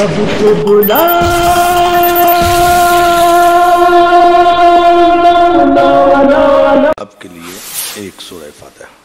اب تو بلا آپ کے لیے ایک سورہ فاتحہ۔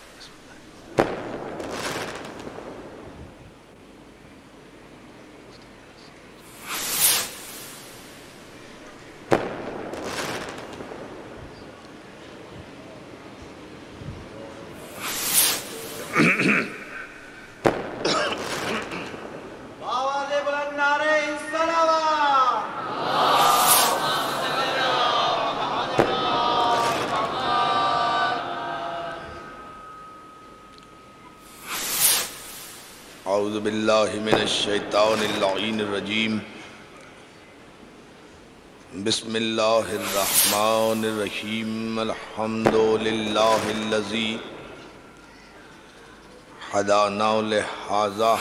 اعوذ باللہ من الشیطان اللعین الرجیم، بسم اللہ الرحمن الرحیم، الحمد للہ الذی ہدانا لہذا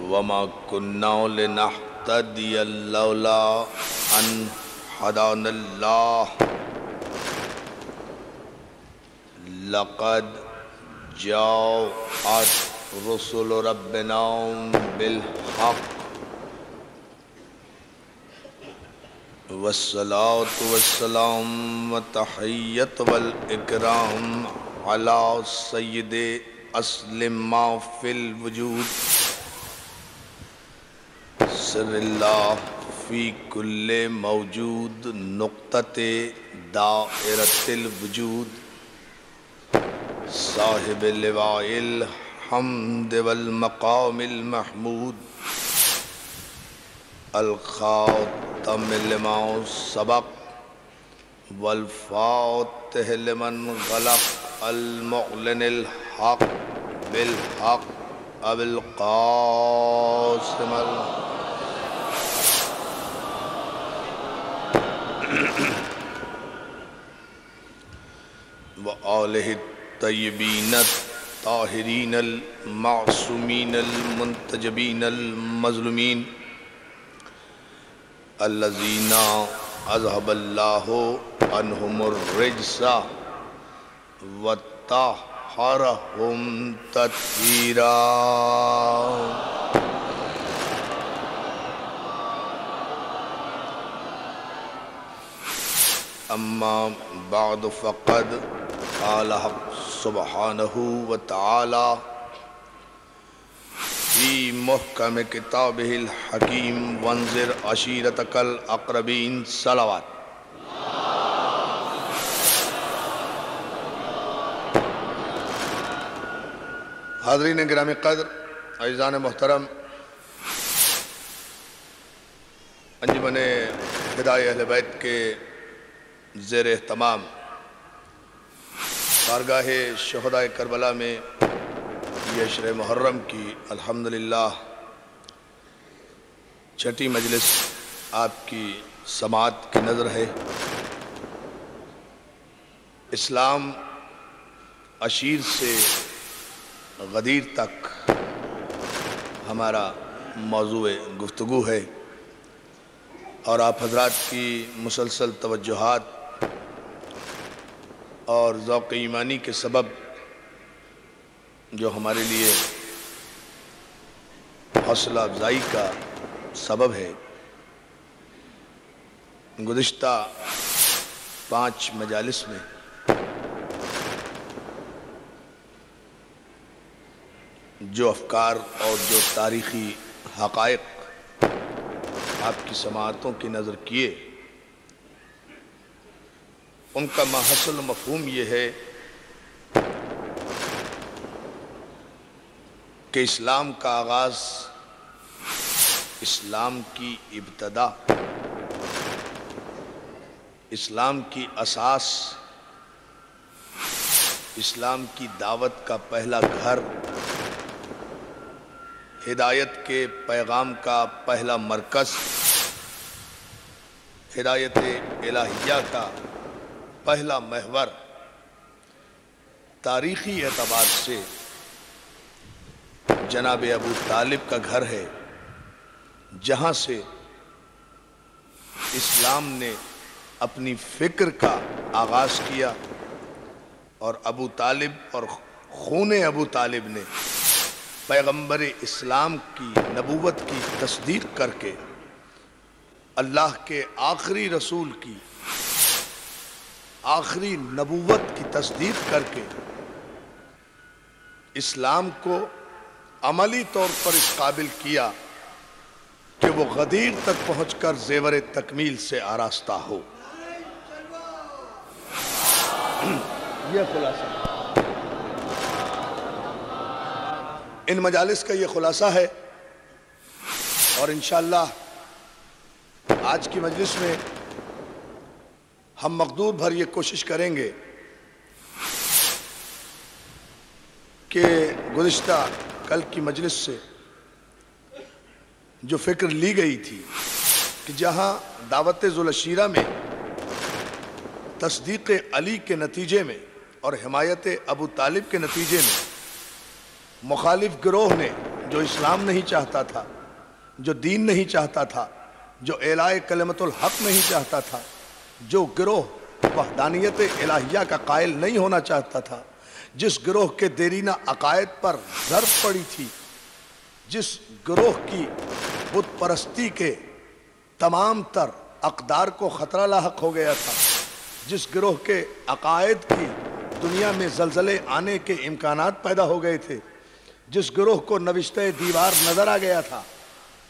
وما کنا لنہتدی لولا ان ہدانا اللہ، لقد جاءت رسل ربنا بالحق والصلاة والسلام والتحیت والاکرام علی سید اصل ما فی الوجود، سر اللہ فی کل موجود، نقطۃ دائرۃ الوجود، صاحب لواء الحمد والمقام المحمود، الخاتم لما سبق والفاتح لمن غلق، المعلن الحق بالحق، ابو القاسم وآلہ الطیبین الطاہرین المعصومین المنتجبین المظلومین، الذین اذہب اللہ عنہم الرجس وطہرہم تطہیرا۔ اما بعد فقد قال حق سبحانہ وتعالی فی محکم کتابہ الحکیم، وانذر عشیرتک الاقربین، صلوات۔ حاضرین گرامی قدر، عزیزان محترم، انجمن فدائے اہل بیت کے زیر اہتمام بارگاہ شہدائے کربلا میں یہ عشر محرم کی الحمدللہ چھٹی مجلس آپ کی سماعت کی نظر ہے۔ اسلام عشیر سے غدیر تک ہمارا موضوع گفتگو ہے، اور آپ حضرات کی مسلسل توجہات اور ذوق ایمانی کے سبب جو ہمارے لیے حوصلہ افزائی کا سبب ہے، گزشتہ 5 مجالس میں جو افکار اور جو تاریخی حقائق آپ کی سماعتوں کی نظر کیے، ان کا ماحصل مفہوم یہ ہے کہ اسلام کا آغاز، اسلام کی ابتدا، اسلام کی اساس، اسلام کی دعوت کا پہلا گھر، ہدایت کے پیغام کا پہلا مرکز، ہدایت الہیہ کا پہلا محور، تاریخی اعتبار سے جناب ابو طالب کا گھر ہے، جہاں سے اسلام نے اپنی فکر کا آغاز کیا، اور ابو طالب اور خون ابو طالب نے پیغمبر اسلام کی نبوت کی تصدیق کر کے اللہ کے آخری رسول کی آخری نبوت کی تصدیق کر کے اسلام کو عملی طور پر اس قابل کیا کہ وہ غدیر تک پہنچ کر زیور تکمیل سے آراستہ ہو۔ یہ خلاصہ ان مجالس کا یہ خلاصہ ہے، اور انشاءاللہ آج کی مجلس میں ہم مقدور بھر یہ کوشش کریں گے کہ گزشتہ کل کی مجلس سے جو فکر لی گئی تھی کہ جہاں دعوت ذوالعشیرہ میں تصدیق علی کے نتیجے میں اور حمایت ابو طالب کے نتیجے میں مخالف گروہ نے جو اسلام نہیں چاہتا تھا، جو دین نہیں چاہتا تھا، جو اعلاء کلمت الحق نہیں چاہتا تھا، جو گروہ وحدانیت الہیہ کا قائل نہیں ہونا چاہتا تھا، جس گروہ کے دیرینہ عقائد پر ضرب پڑی تھی، جس گروہ کی بت پرستی کے تمام تر اقدار کو خطرہ لاحق ہو گیا تھا، جس گروہ کے عقائد کی دنیا میں زلزلے آنے کے امکانات پیدا ہو گئے تھے، جس گروہ کو نوشتہ دیوار نظر آ گیا تھا،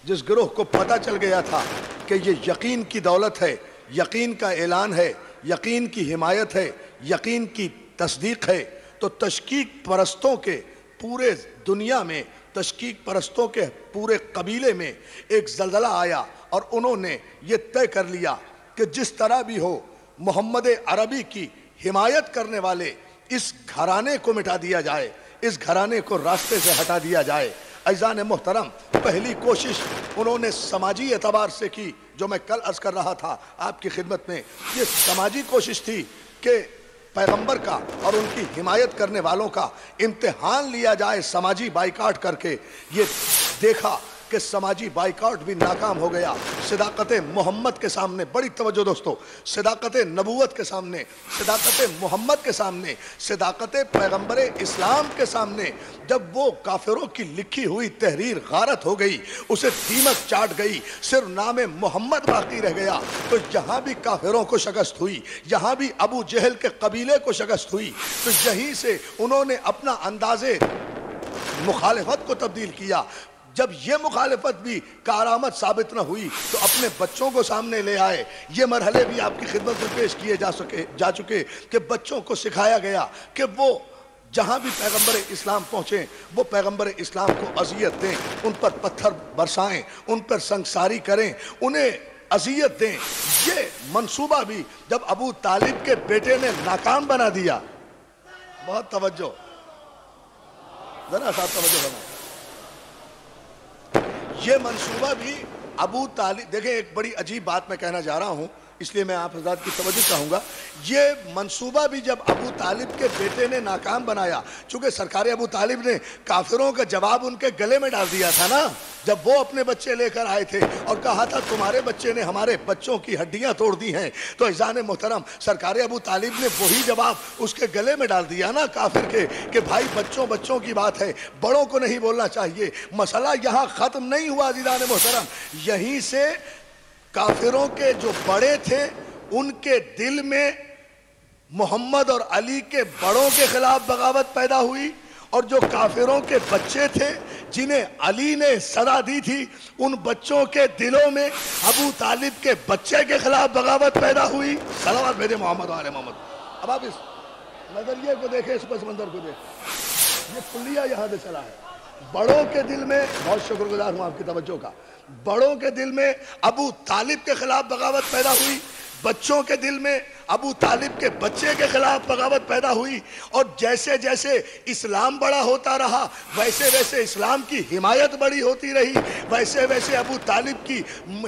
جس گروہ کو پتہ چل گیا تھا کہ یہ یقین کی دولت ہے، یقین کا اعلان ہے، یقین کی حمایت ہے، یقین کی تصدیق ہے، تو تشکیک پرستوں کے پورے دنیا میں، تشکیک پرستوں کے پورے قبیلے میں ایک زلزلہ آیا، اور انہوں نے یہ طے کر لیا کہ جس طرح بھی ہو محمد عربی کی حمایت کرنے والے اس گھرانے کو مٹا دیا جائے، اس گھرانے کو راستے سے ہٹا دیا جائے۔ عزیزان محترم، پہلی کوشش انہوں نے سماجی اعتبار سے کی، جو میں کل عرض کر رہا تھا آپ کی خدمت میں، یہ سماجی کوشش تھی کہ پیغمبر کا اور ان کی حمایت کرنے والوں کا امتحان لیا جائے سماجی بائیکاٹ کر کے۔ یہ دیکھا کہ سماجی بائیکاٹ بھی ناکام ہو گیا۔ صداقت محمد کے سامنے، بڑی توجہ دوستو، صداقت نبوت کے سامنے، صداقت محمد کے سامنے، صداقت پیغمبر اسلام کے سامنے جب وہ کافروں کی لکھی ہوئی تحریر غارت ہو گئی، اسے دیمک چاٹ گئی، صرف نام محمد باقی رہ گیا، تو یہاں بھی کافروں کو شکست ہوئی، یہاں بھی ابو جہل کے قبیلے کو شکست ہوئی، تو یہیں سے انہوں نے اپنا انداز مخالفت کو تبدیل کیا۔ جب یہ مخالفت بھی کارآمد ثابت نہ ہوئی تو اپنے بچوں کو سامنے لے آئے۔ یہ مرحلے بھی آپ کی خدمت میں پیش کیے جا چکے کہ بچوں کو سکھایا گیا کہ وہ جہاں بھی پیغمبر اسلام پہنچیں وہ پیغمبر اسلام کو اذیت دیں، ان پر پتھر برسائیں، ان پر سنگساری کریں، انہیں اذیت دیں۔ یہ منصوبہ بھی جب ابو طالب کے بیٹے نے ناکام بنا دیا، بہت توجہ، ذرا سا توجہ بنا، یہ منصوبہ بھی ابو طالب، دیکھیں ایک بڑی عجیب بات میں کہنا جا رہا ہوں، اس لیے میں آپ حضرات کی توجہ چاہوں گا۔ یہ منصوبہ بھی جب ابو طالب کے بیٹے نے ناکام بنایا، چونکہ سرکار ابو طالب نے کافروں کا جواب ان کے گلے میں ڈال دیا تھا نا، جب وہ اپنے بچے لے کر آئے تھے اور کہا تھا تمہارے بچے نے ہمارے بچوں کی ہڈیاں توڑ دی ہیں، تو عزیزان محترم سرکار ابو طالب نے وہی جواب اس کے گلے میں ڈال دیا نا کافر کے، کہ بھائی بچوں کی بات ہے، بڑوں کو نہیں بولنا چاہیے۔ مسئلہ یہاں ختم نہیں ہوا عزیزان محترم، یہیں سے کافروں کے جو بڑے تھے ان کے دل میں محمد اور علی کے بڑوں کے خلاف بغاوت پیدا ہوئی، اور جو کافروں کے بچے تھے جنہیں علی نے سزا دی تھی ان بچوں کے دلوں میں ابو طالب کے بچے کے خلاف بغاوت پیدا ہوئی۔ صلوات بھیجے محمد و آل محمد۔ اب آپ اس نظریے کو دیکھیں، اس پس منظر کو دیکھیں، یہ کلیہ یہاں سے چلا ہے۔ بڑوں کے دل میں، بہت شکر گزار ہوں آپ کی توجہ کا، بڑوں کے دل میں ابو طالب کے خلاف بغاوت پیدا ہوئی، بچوں کے دل میں ابو طالب کے بچے کے خلاف بغاوت پیدا ہوئی، اور جیسے جیسے اسلام بڑا ہوتا رہا ویسے ویسے اسلام کی حمایت بڑی ہوتی رہی، ویسے ویسے ابو طالب کی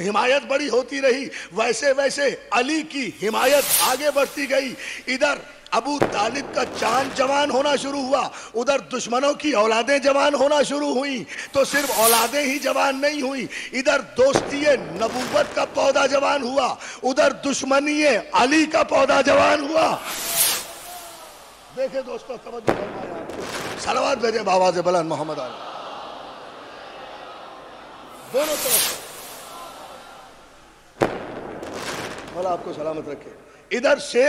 حمایت بڑی ہوتی رہی، ویسے ویسے علی کی حمایت آگے بڑھتی گئی۔ ادھر ابو طالب کا چاند جوان ہونا شروع ہوا، ادھر دشمنوں کی اولادیں جوان ہونا شروع ہوئیں، تو صرف اولادیں ہی جوان نہیں ہوئیں، ادھر دوستی نبوت کا پودا جوان ہوا، ادھر دشمنی علی کا پودا جوان ہوا۔ دیکھیں دوستو، توجہ فرمائیں آپ، صلوات بھیجیں بآواز بلند محمد علی۔ دونوں طرف مولا آپ کو سلامت رکھے. ادھر سے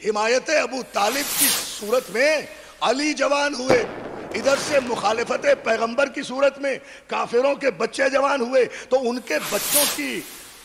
حمایت ابو طالب کی صورت میں علی جوان ہوئے، ادھر سے مخالفت پیغمبر کی صورت میں کافروں کے بچے جوان ہوئے. تو ان کے بچوں کی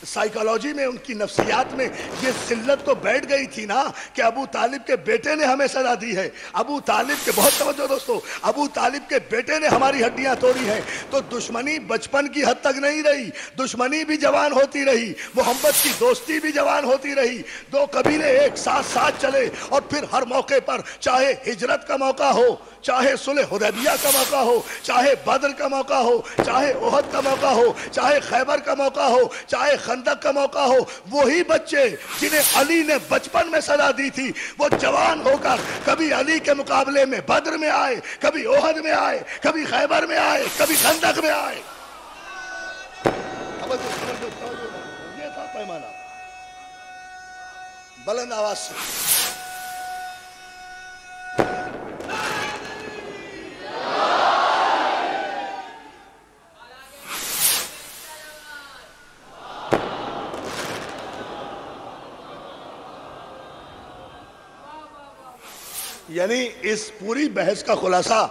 سائیکالوجی میں، ان کی نفسیات میں یہ ذلت تو بیٹھ گئی تھی نا کہ ابو طالب کے بیٹے نے ہمیں سزا دی ہے، ابو طالب کے، بہت توجہ دوستو، ابو طالب کے بیٹے نے ہماری ہڈیاں توڑی ہیں. تو دشمنی بچپن کی حد تک نہیں رہی، دشمنی بھی جوان ہوتی رہی، محبت کی دوستی بھی جوان ہوتی رہی. دو قبیلے ایک ساتھ ساتھ چلے اور پھر ہر موقع پر، چاہے ہجرت کا موقع ہو، چاہے صلح حدیبیہ کا موقع ہو، چاہے بدر کا موقع ہو، چاہے احد کا موقع ہو، چاہے خیبر کا موقع ہو، چاہے خندق کا موقع ہو، وہی بچے جنہیں علی نے بچپن میں سزا دی تھی وہ جوان ہو کر کبھی علی کے مقابلے میں بدر میں آئے، کبھی احد میں آئے، کبھی خیبر میں آئے، کبھی خندق میں آئے. یہ تھا پیمانہ. بلند آواز سے یعنی اس پوری بحث کا خلاصہ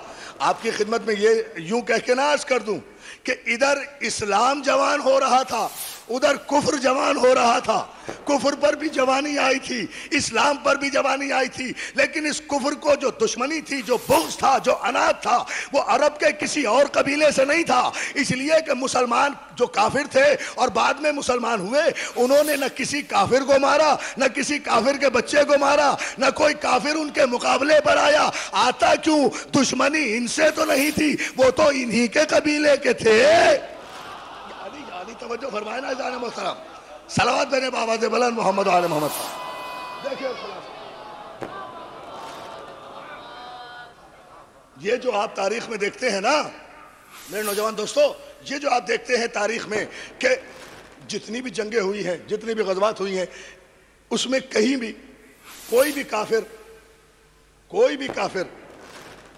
آپ کی خدمت میں یہ یوں کہہ کے نہ عرض کر دوں کہ ادھر اسلام جوان ہو رہا تھا، ادھر کفر جوان ہو رہا تھا. کفر پر بھی جوانی آئی تھی، اسلام پر بھی جوانی آئی تھی، لیکن اس کفر کو جو دشمنی تھی، جو بغض تھا، جو عناد تھا، وہ عرب کے کسی اور قبیلے سے نہیں تھا. اس لیے کہ مسلمان جو کافر تھے اور بعد میں مسلمان ہوئے، انہوں نے نہ کسی کافر کو مارا، نہ کسی کافر کے بچے کو مارا، نہ کوئی کافر ان کے مقابلے پر آیا. آتا کیوں؟ دشمنی ان سے تو نہیں تھی، وہ تو انہی کے قبیلے کے تھے. توجہ فرمائے نا جان محترم. صلوات دینے بابا دے بلند محمد آل محمد. دیکھیں یہ جو آپ تاریخ میں دیکھتے ہیں نا میرے نوجوان دوستو، یہ جو آپ دیکھتے ہیں تاریخ میں کہ جتنی بھی جنگیں ہوئی ہیں، جتنی بھی غزوات ہوئی ہیں، اس میں کہیں بھی کوئی بھی کافر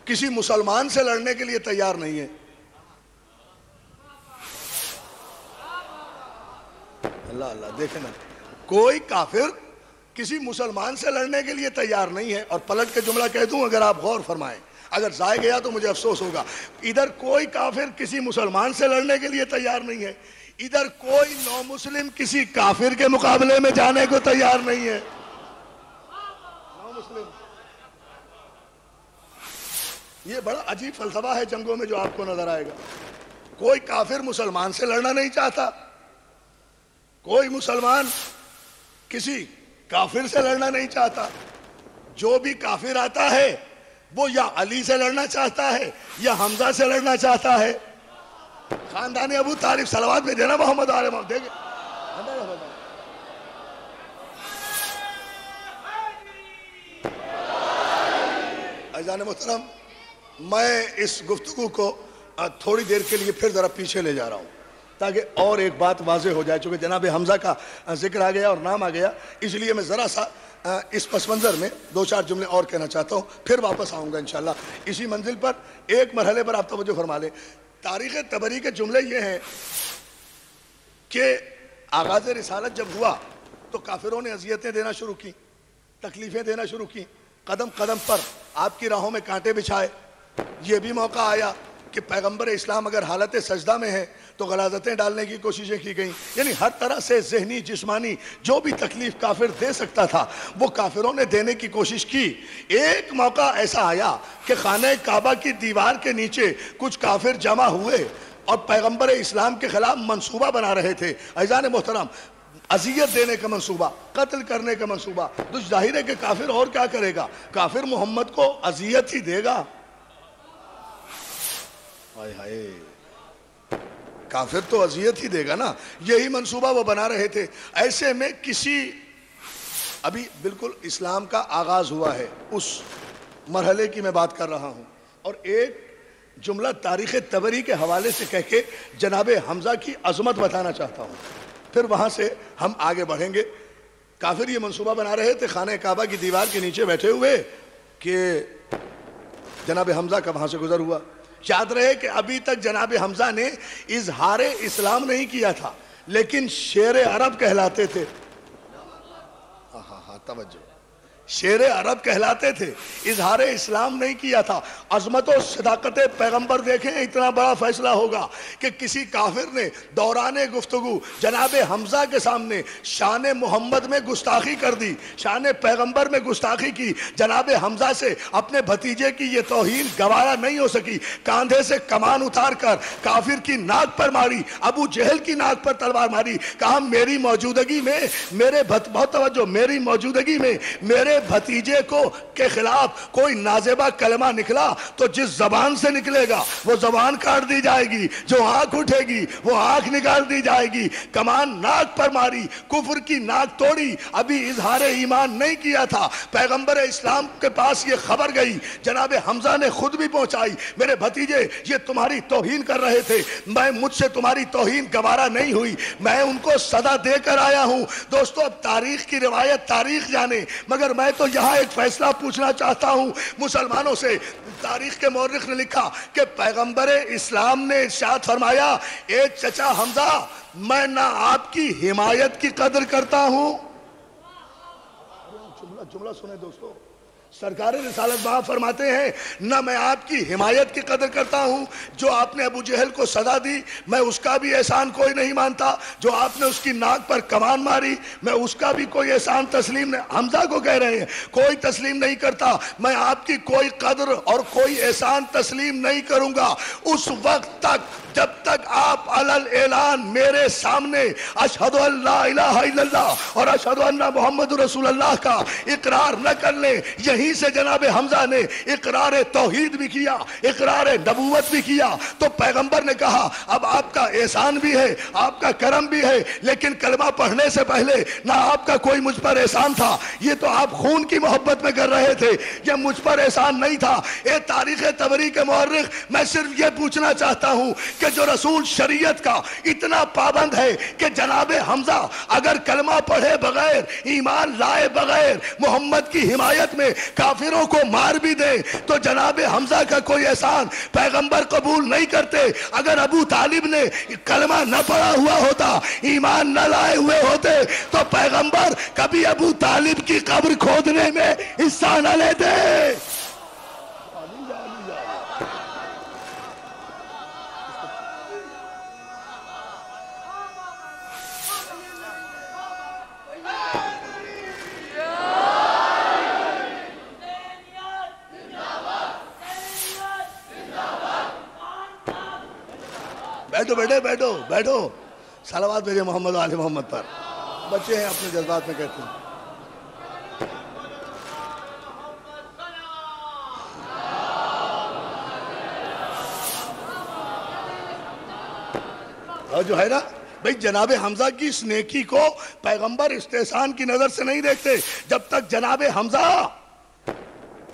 کسی مسلمان سے لڑنے کے لیے تیار نہیں ہے. اللہ اللہ، دیکھیں نا، کوئی کافر کسی مسلمان سے لڑنے کے لیے تیار نہیں ہے. اور پلٹ کے جملہ کہہ دوں اگر آپ غور فرمائیں، اگر ضائع گیا تو مجھے افسوس ہوگا. ادھر کوئی کافر کسی مسلمان سے لڑنے کے لیے تیار نہیں ہے، ادھر کوئی نو مسلم کسی کافر کے مقابلے میں جانے کو تیار نہیں ہے. نو مسلم، یہ بڑا عجیب فلسفہ ہے جنگوں میں جو آپ کو نظر آئے گا. کوئی کافر مسلمان سے لڑنا نہیں چاہتا، کوئی مسلمان کسی کافر سے لڑنا نہیں چاہتا. جو بھی کافر آتا ہے وہ یا علی سے لڑنا چاہتا ہے یا حمزہ سے لڑنا چاہتا ہے. خاندان ابو طالب، صلوات میں دینا محمد آل محمد. دیکھیں عزیزان محترم، میں اس گفتگو کو تھوڑی دیر کے لیے پھر ذرا پیچھے لے جا رہا ہوں تاکہ اور ایک بات واضح ہو جائے. چونکہ جناب حمزہ کا ذکر آ گیا اور نام آ گیا، اس لیے میں ذرا سا اس پس منظر میں دو چار جملے اور کہنا چاہتا ہوں، پھر واپس آؤں گا انشاءاللہ اسی منزل پر. ایک مرحلے پر آپ توجہ فرما لیں. تاریخ طبری کے جملے یہ ہیں کہ آغاز رسالت جب ہوا تو کافروں نے اذیتیں دینا شروع کی، تکلیفیں دینا شروع کی، قدم قدم پر آپ کی راہوں میں کانٹے بچھائے. یہ بھی موقع آیا کہ پیغمبر اسلام اگر حالت سجدہ میں ہے تو غلاظتیں ڈالنے کی کوششیں کی گئیں. یعنی ہر طرح سے ذہنی، جسمانی جو بھی تکلیف کافر دے سکتا تھا وہ کافروں نے دینے کی کوشش کی. ایک موقع ایسا آیا کہ خانہ کعبہ کی دیوار کے نیچے کچھ کافر جمع ہوئے اور پیغمبر اسلام کے خلاف منصوبہ بنا رہے تھے. عزیزان محترم، اذیت دینے کا منصوبہ، قتل کرنے کا منصوبہ. تو ظاہر ہے کہ کافر اور کیا کرے گا؟ کافر محمد کو اذیت ہی دے گا. ہائے ہائے، کافر تو اذیت ہی دے گا نا. یہی منصوبہ وہ بنا رہے تھے. ایسے میں ابھی بالکل اسلام کا آغاز ہوا ہے، اس مرحلے کی میں بات کر رہا ہوں. اور ایک جملہ تاریخ طبری کے حوالے سے کہہ کے جناب حمزہ کی عظمت بتانا چاہتا ہوں، پھر وہاں سے ہم آگے بڑھیں گے. کافر یہ منصوبہ بنا رہے تھے خانہ کعبہ کی دیوار کے نیچے بیٹھے ہوئے کہ جناب حمزہ کا وہاں سے گزر ہوا. یاد رہے کہ ابھی تک جناب حمزہ نے اظہار اسلام نہیں کیا تھا، لیکن شیر عرب کہلاتے تھے۔ ہاں توجہ، شیر عرب کہلاتے تھے، اظہار اسلام نہیں کیا تھا۔ عظمت و صداقت پیغمبر دیکھیں، اتنا بڑا فیصلہ ہوگا کہ کسی کافر نے دوران گفتگو جناب حمزہ کے سامنے شان محمد میں گستاخی کر دی، شان پیغمبر میں گستاخی کی۔ جناب حمزہ سے اپنے بھتیجے کی یہ توہین گوارا نہیں ہو سکی، کاندھے سے کمان اتار کر کافر کی ناک پر ماری، ابو جہل کی ناک پر تلوار ماری، کہا میری موجودگی میں بہت توجہ، میری موجودگی میں میرے بھتیجے کو کے خلاف کوئی نازیبہ کلمہ نکلا تو جس زبان سے نکلے گا وہ زبان کاٹ دی جائے گی، جو آنکھ اٹھے گی وہ آنکھ نکال دی جائے گی۔ کمان ناک پر ماری، کفر کی ناک توڑی، ابھی اظہار ایمان نہیں کیا تھا، پیغمبر اسلام کے پاس یہ خبر گئی، جناب حمزہ نے خود بھی پہنچائی، میرے بھتیجے یہ تمہاری توہین کر رہے تھے، مجھ سے تمہاری توہین گوارا نہیں ہوئی، میں ان کو سزا دے کر آیا ہوں۔ دوستو اب تاریخ کی روایت تاریخ جانے، مگر میں تو یہاں ایک فیصلہ پوچھنا چاہتا ہوں مسلمانوں سے۔ تاریخ کے مورخ نے لکھا کہ پیغمبر اسلام نے ارشاد فرمایا، اے چچا حمزہ، میں نہ آپ کی حمایت کی قدر کرتا ہوں، جملہ سنیں دوستو، سرکار رسالت بہا فرماتے ہیں، نہ میں آپ کی حمایت کی قدر کرتا ہوں، جو آپ نے ابو جہل کو سزا دی میں اس کا بھی احسان کوئی نہیں مانتا، جو آپ نے اس کی ناک پر کمان ماری میں اس کا بھی کوئی احسان تسلیم نہیں، حمزہ کو کہہ رہے ہیں، کوئی تسلیم نہیں کرتا، میں آپ کی کوئی قدر اور کوئی احسان تسلیم نہیں کروں گا اس وقت تک جب تک آپ علل اعلان میرے سامنے اشہد ان لا الہ الا اللہ اور اشہد ان محمد رسول اللہ کا اقرار نہ کر لیں۔ یہیں سے جناب حمزہ نے اقرار توحید بھی کیا، اقرار نبوت بھی کیا، تو پیغمبر نے کہا اب آپ کا احسان بھی ہے، آپ کا کرم بھی ہے، لیکن کلمہ پڑھنے سے پہلے نہ آپ کا کوئی مجھ پر احسان تھا، یہ تو آپ خون کی محبت میں کر رہے تھے، یہ مجھ پر احسان نہیں تھا۔ اے تاریخ طبری کے مورخ، میں صرف یہ پوچھنا چاہتا ہوں کہ جو رسول شریعت کا اتنا پابند ہے کہ جناب حمزہ اگر کلمہ پڑھے بغیر، ایمان لائے بغیر محمد کی حمایت میں کافروں کو مار بھی دے تو جناب حمزہ کا کوئی احسان پیغمبر قبول نہیں کرتے۔ اگر ابو طالب نے کلمہ نہ پڑھا ہوا ہوتا، ایمان نہ لائے ہوئے ہوتے تو پیغمبر کبھی ابو طالب کی قبر کھودنے میں حصہ نہ لیتے۔ بیٹھو بیٹھے بیٹھو بیٹھو، صلوات بھیجے محمد و آل محمد پر، بچے ہیں اپنے جذبات میں کہتے ہیں۔ اور جو ہے نا بھئی جناب حمزہ کی اس نیکی کو پیغمبر استحسان کی نظر سے نہیں دیکھتے جب تک جناب حمزہ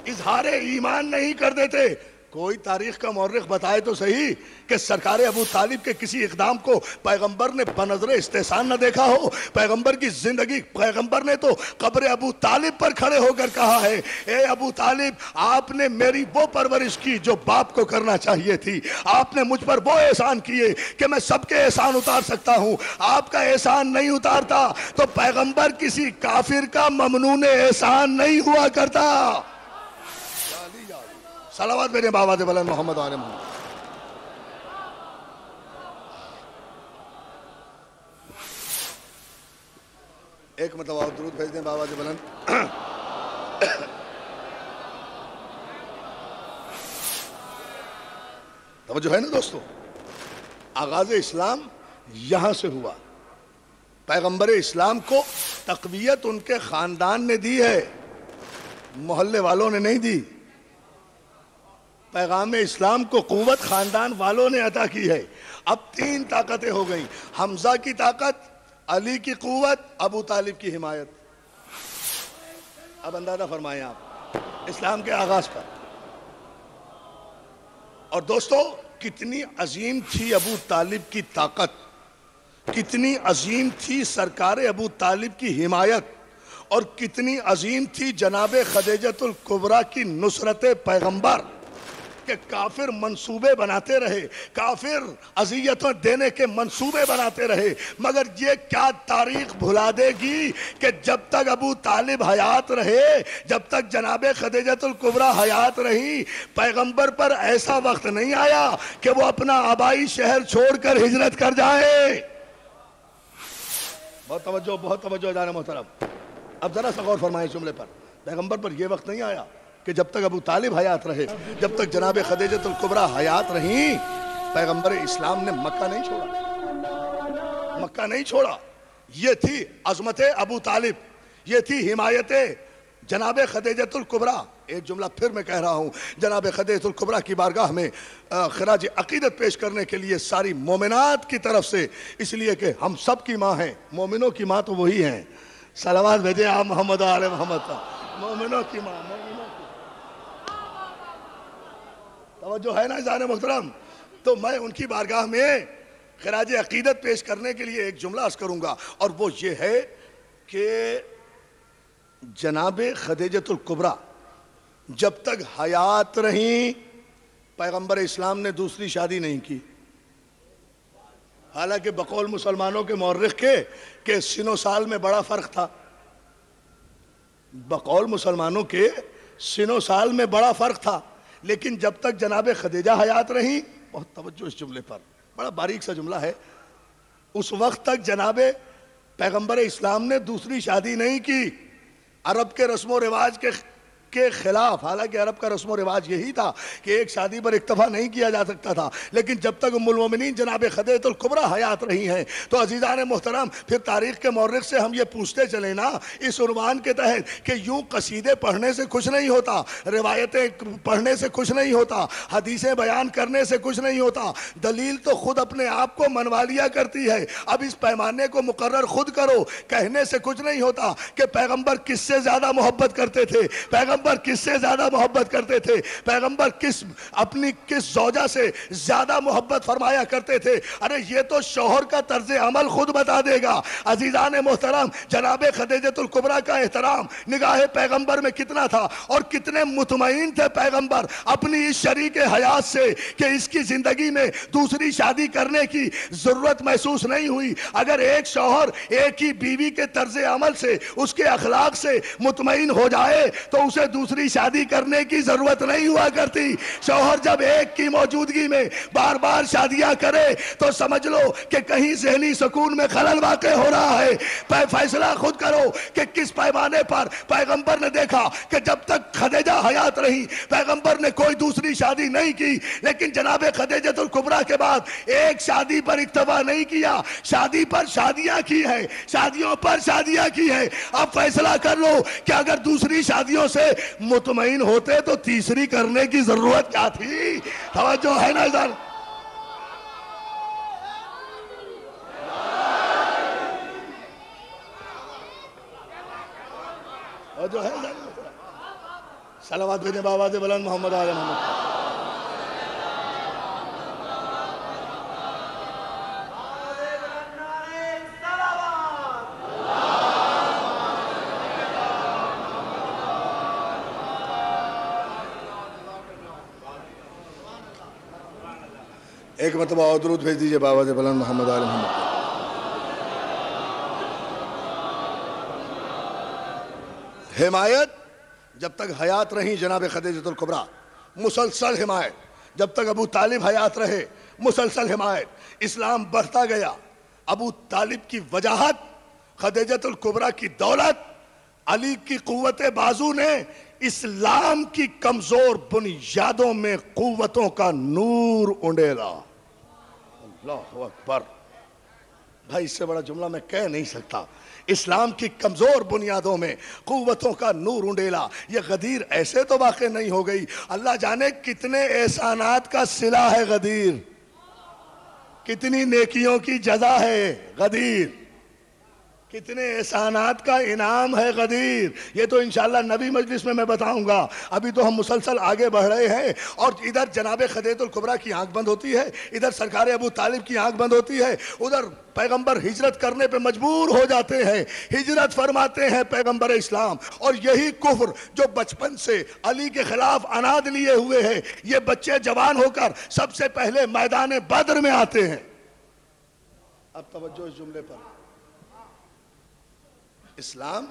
اظہار ایمان نہیں کر دیتے۔ کوئی تاریخ کا مورخ بتائے تو صحیح کہ سرکار ابو طالب کے کسی اقدام کو پیغمبر نے بنظر استحسان نہ دیکھا ہو۔ پیغمبر کی زندگی، پیغمبر نے تو قبر ابو طالب پر کھڑے ہو کر کہا ہے، اے ابو طالب، آپ نے میری وہ پرورش کی جو باپ کو کرنا چاہیے تھی، آپ نے مجھ پر وہ احسان کیے کہ میں سب کے احسان اتار سکتا ہوں، آپ کا احسان نہیں اتارتا تو پیغمبر کسی کافر کا ممنون احسان نہیں ہوا کرتا۔ صلوات میرے بابا دے بلند محمد آل محمد۔ ایک مرتبہ درود بھیج دیں بابا دے بلند۔ توجہ ہے نا دوستو، آغاز اسلام یہاں سے ہوا، پیغمبر اسلام کو تقویت ان کے خاندان نے دی ہے، محلے والوں نے نہیں دی۔ پیغام اسلام کو قوت خاندان والوں نے عطا کی ہے۔ اب تین طاقتیں ہو گئیں، حمزہ کی طاقت، علی کی قوت، ابو طالب کی حمایت۔ اب اندازہ فرمائیں آپ اسلام کے آغاز پر۔ اور دوستو کتنی عظیم تھی ابو طالب کی طاقت، کتنی عظیم تھی سرکار ابو طالب کی حمایت، اور کتنی عظیم تھی جناب خدیجۃ الکبریٰ کی نصرت پیغمبر۔ کہ کافر منصوبے بناتے رہے، کافر اذیتوں دینے کے منصوبے بناتے رہے، مگر یہ کیا تاریخ بھلا دے گی کہ جب تک ابو طالب حیات رہے، جب تک جناب خدیجہ الکبریٰ حیات رہی، پیغمبر پر ایسا وقت نہیں آیا کہ وہ اپنا آبائی شہر چھوڑ کر ہجرت کر جائے۔ بہت توجہ جانے محترم، اب ذرا سا غور فرمائیں اس جملے پر۔ پیغمبر پر یہ وقت نہیں آیا کہ جب تک ابو طالب حیات رہے، جب تک جناب خدیجہ الکبریٰ حیات رہیں، پیغمبر اسلام نے مکہ نہیں چھوڑا، مکہ نہیں چھوڑا۔ یہ تھی عظمت ابو طالب، یہ تھی حمایت جناب خدیجہ الکبریٰ۔ ایک جملہ پھر میں کہہ رہا ہوں، جناب خدیجہ الکبریٰ کی بارگاہ میں خراج عقیدت پیش کرنے کے لیے ساری مومنات کی طرف سے، اس لیے کہ ہم سب کی ماں ہیں، مومنوں کی ماں تو وہی ہیں۔ صلوات بھیجیں آپ محمد و آل محمد کا، مومنوں کی ماں، مومنوں کی توجہ ہے نا عزیزان محترم؟ تو میں ان کی بارگاہ میں خراج عقیدت پیش کرنے کے لیے ایک جملہ عرض کروں گا، اور وہ یہ ہے کہ جناب خدیجہ الکبریٰ جب تک حیات رہیں، پیغمبر اسلام نے دوسری شادی نہیں کی۔ حالانکہ بقول مسلمانوں کے مورخ کے کہ سن و سال میں بڑا فرق تھا، بقول مسلمانوں کے سن و سال میں بڑا فرق تھا، لیکن جب تک جناب خدیجہ حیات رہیں، بہت توجہ اس جملے پر، بڑا باریک سا جملہ ہے، اس وقت تک جناب پیغمبر اسلام نے دوسری شادی نہیں کی۔ عرب کے رسم و رواج کے خلاف، حالانکہ عرب کا رسم و رواج یہی تھا کہ ایک شادی پر اکتفا نہیں کیا جا سکتا تھا، لیکن جب تک ام المومنین جناب خدیجہ الکبریٰ حیات رہی ہیں تو عزیزان محترم پھر تاریخ کے مورخ سے ہم یہ پوچھتے چلیں نا اس عنوان کے تحت کہ یوں قصیدے پڑھنے سے کچھ نہیں ہوتا، روایتیں پڑھنے سے کچھ نہیں ہوتا، حدیثیں بیان کرنے سے کچھ نہیں ہوتا، دلیل تو خود اپنے آپ کو منوا لیا کرتی ہے۔ اب اس پیمانے کو مقرر خود کرو، کہنے سے کچھ نہیں ہوتا کہ پیغمبر کس سے زیادہ محبت کرتے تھے، پیغمبر کس سے زیادہ محبت کرتے تھے، پیغمبر اپنی کس زوجہ سے زیادہ محبت فرمایا کرتے تھے، ارے یہ تو شوہر کا طرز عمل خود بتا دے گا۔ عزیزان محترم جناب خدیجہ الکبریٰ کا احترام نگاہ پیغمبر میں کتنا تھا، اور کتنے مطمئن تھے پیغمبر اپنی اس شریک حیات سے کہ اس کی زندگی میں دوسری شادی کرنے کی ضرورت محسوس نہیں ہوئی۔ اگر ایک شوہر ایک ہی بیوی کے طرز عمل سے، اس کے اخلاق سے مطمئن ہو جائے تو اسے دوسری شادی کرنے کی ضرورت نہیں ہوا کرتی۔ شوہر جب ایک کی موجودگی میں بار بار شادیاں کرے تو سمجھ لو کہ کہیں ذہنی سکون میں خلل واقع ہو رہا ہے۔ فیصلہ خود کرو کہ کس پیمانے پر پیغمبر نے دیکھا کہ جب تک خدیجہ حیات رہی پیغمبر نے کوئی دوسری شادی نہیں کی، لیکن جناب خدیجہ الکبریٰ کے بعد ایک شادی پر اکتفا نہیں کیا، شادی پر شادیاں کی ہے، شادیوں پر شادیاں کی ہے۔ اب فیصلہ کر لو کہ اگر دوسری شادیوں سے مطمئن ہوتے تو تیسری کرنے کی ضرورت کیا تھی؟ توجہ ہے نا ادھر؟ توجہ ہے ادھر؟ صلوات بھیجیں بآواز بلند محمد آل محمد۔ ایک مرتبہ اور درود بھیج دیجئے بآواز بلند محمد آل محمد۔ حمایت جب تک حیات رہیں جناب خدیجہ الکبریٰ، مسلسل حمایت، جب تک ابو طالب حیات رہے مسلسل حمایت، اسلام بڑھتا گیا۔ ابو طالب کی وجاہت، خدیجہ الکبریٰ کی دولت، علی کی قوت بازو نے اسلام کی کمزور بنیادوں میں قوتوں کا نور انڈیلا۔ اللہ اکبر، بھائی اس سے بڑا جملہ میں کہہ نہیں سکتا۔ اسلام کی کمزور بنیادوں میں قوتوں کا نور انڈیلا۔ یہ غدیر ایسے تو واقع نہیں ہو گئی، اللہ جانے کتنے احسانات کا صلہ ہے غدیر، کتنی نیکیوں کی جزا ہے غدیر، کتنے احسانات کا انعام ہے غدیر. یہ تو انشاءاللہ نبی مجلس میں بتاؤں گا. ابھی تو ہم مسلسل آگے بڑھ رہے ہیں، اور ادھر جناب خدیجہ الکبریٰ کی آنکھ بند ہوتی ہے، ادھر سرکار ابو طالب کی آنکھ بند ہوتی ہے، ادھر پیغمبر ہجرت کرنے پہ مجبور ہو جاتے ہیں، ہجرت فرماتے ہیں پیغمبر اسلام. اور یہی کفر جو بچپن سے علی کے خلاف اناد لیے ہوئے ہیں، یہ بچے جوان ہو کر سب سے پہلے میدان بدر میں آتے ہیں. اب توجہ اس جملے پر. اسلام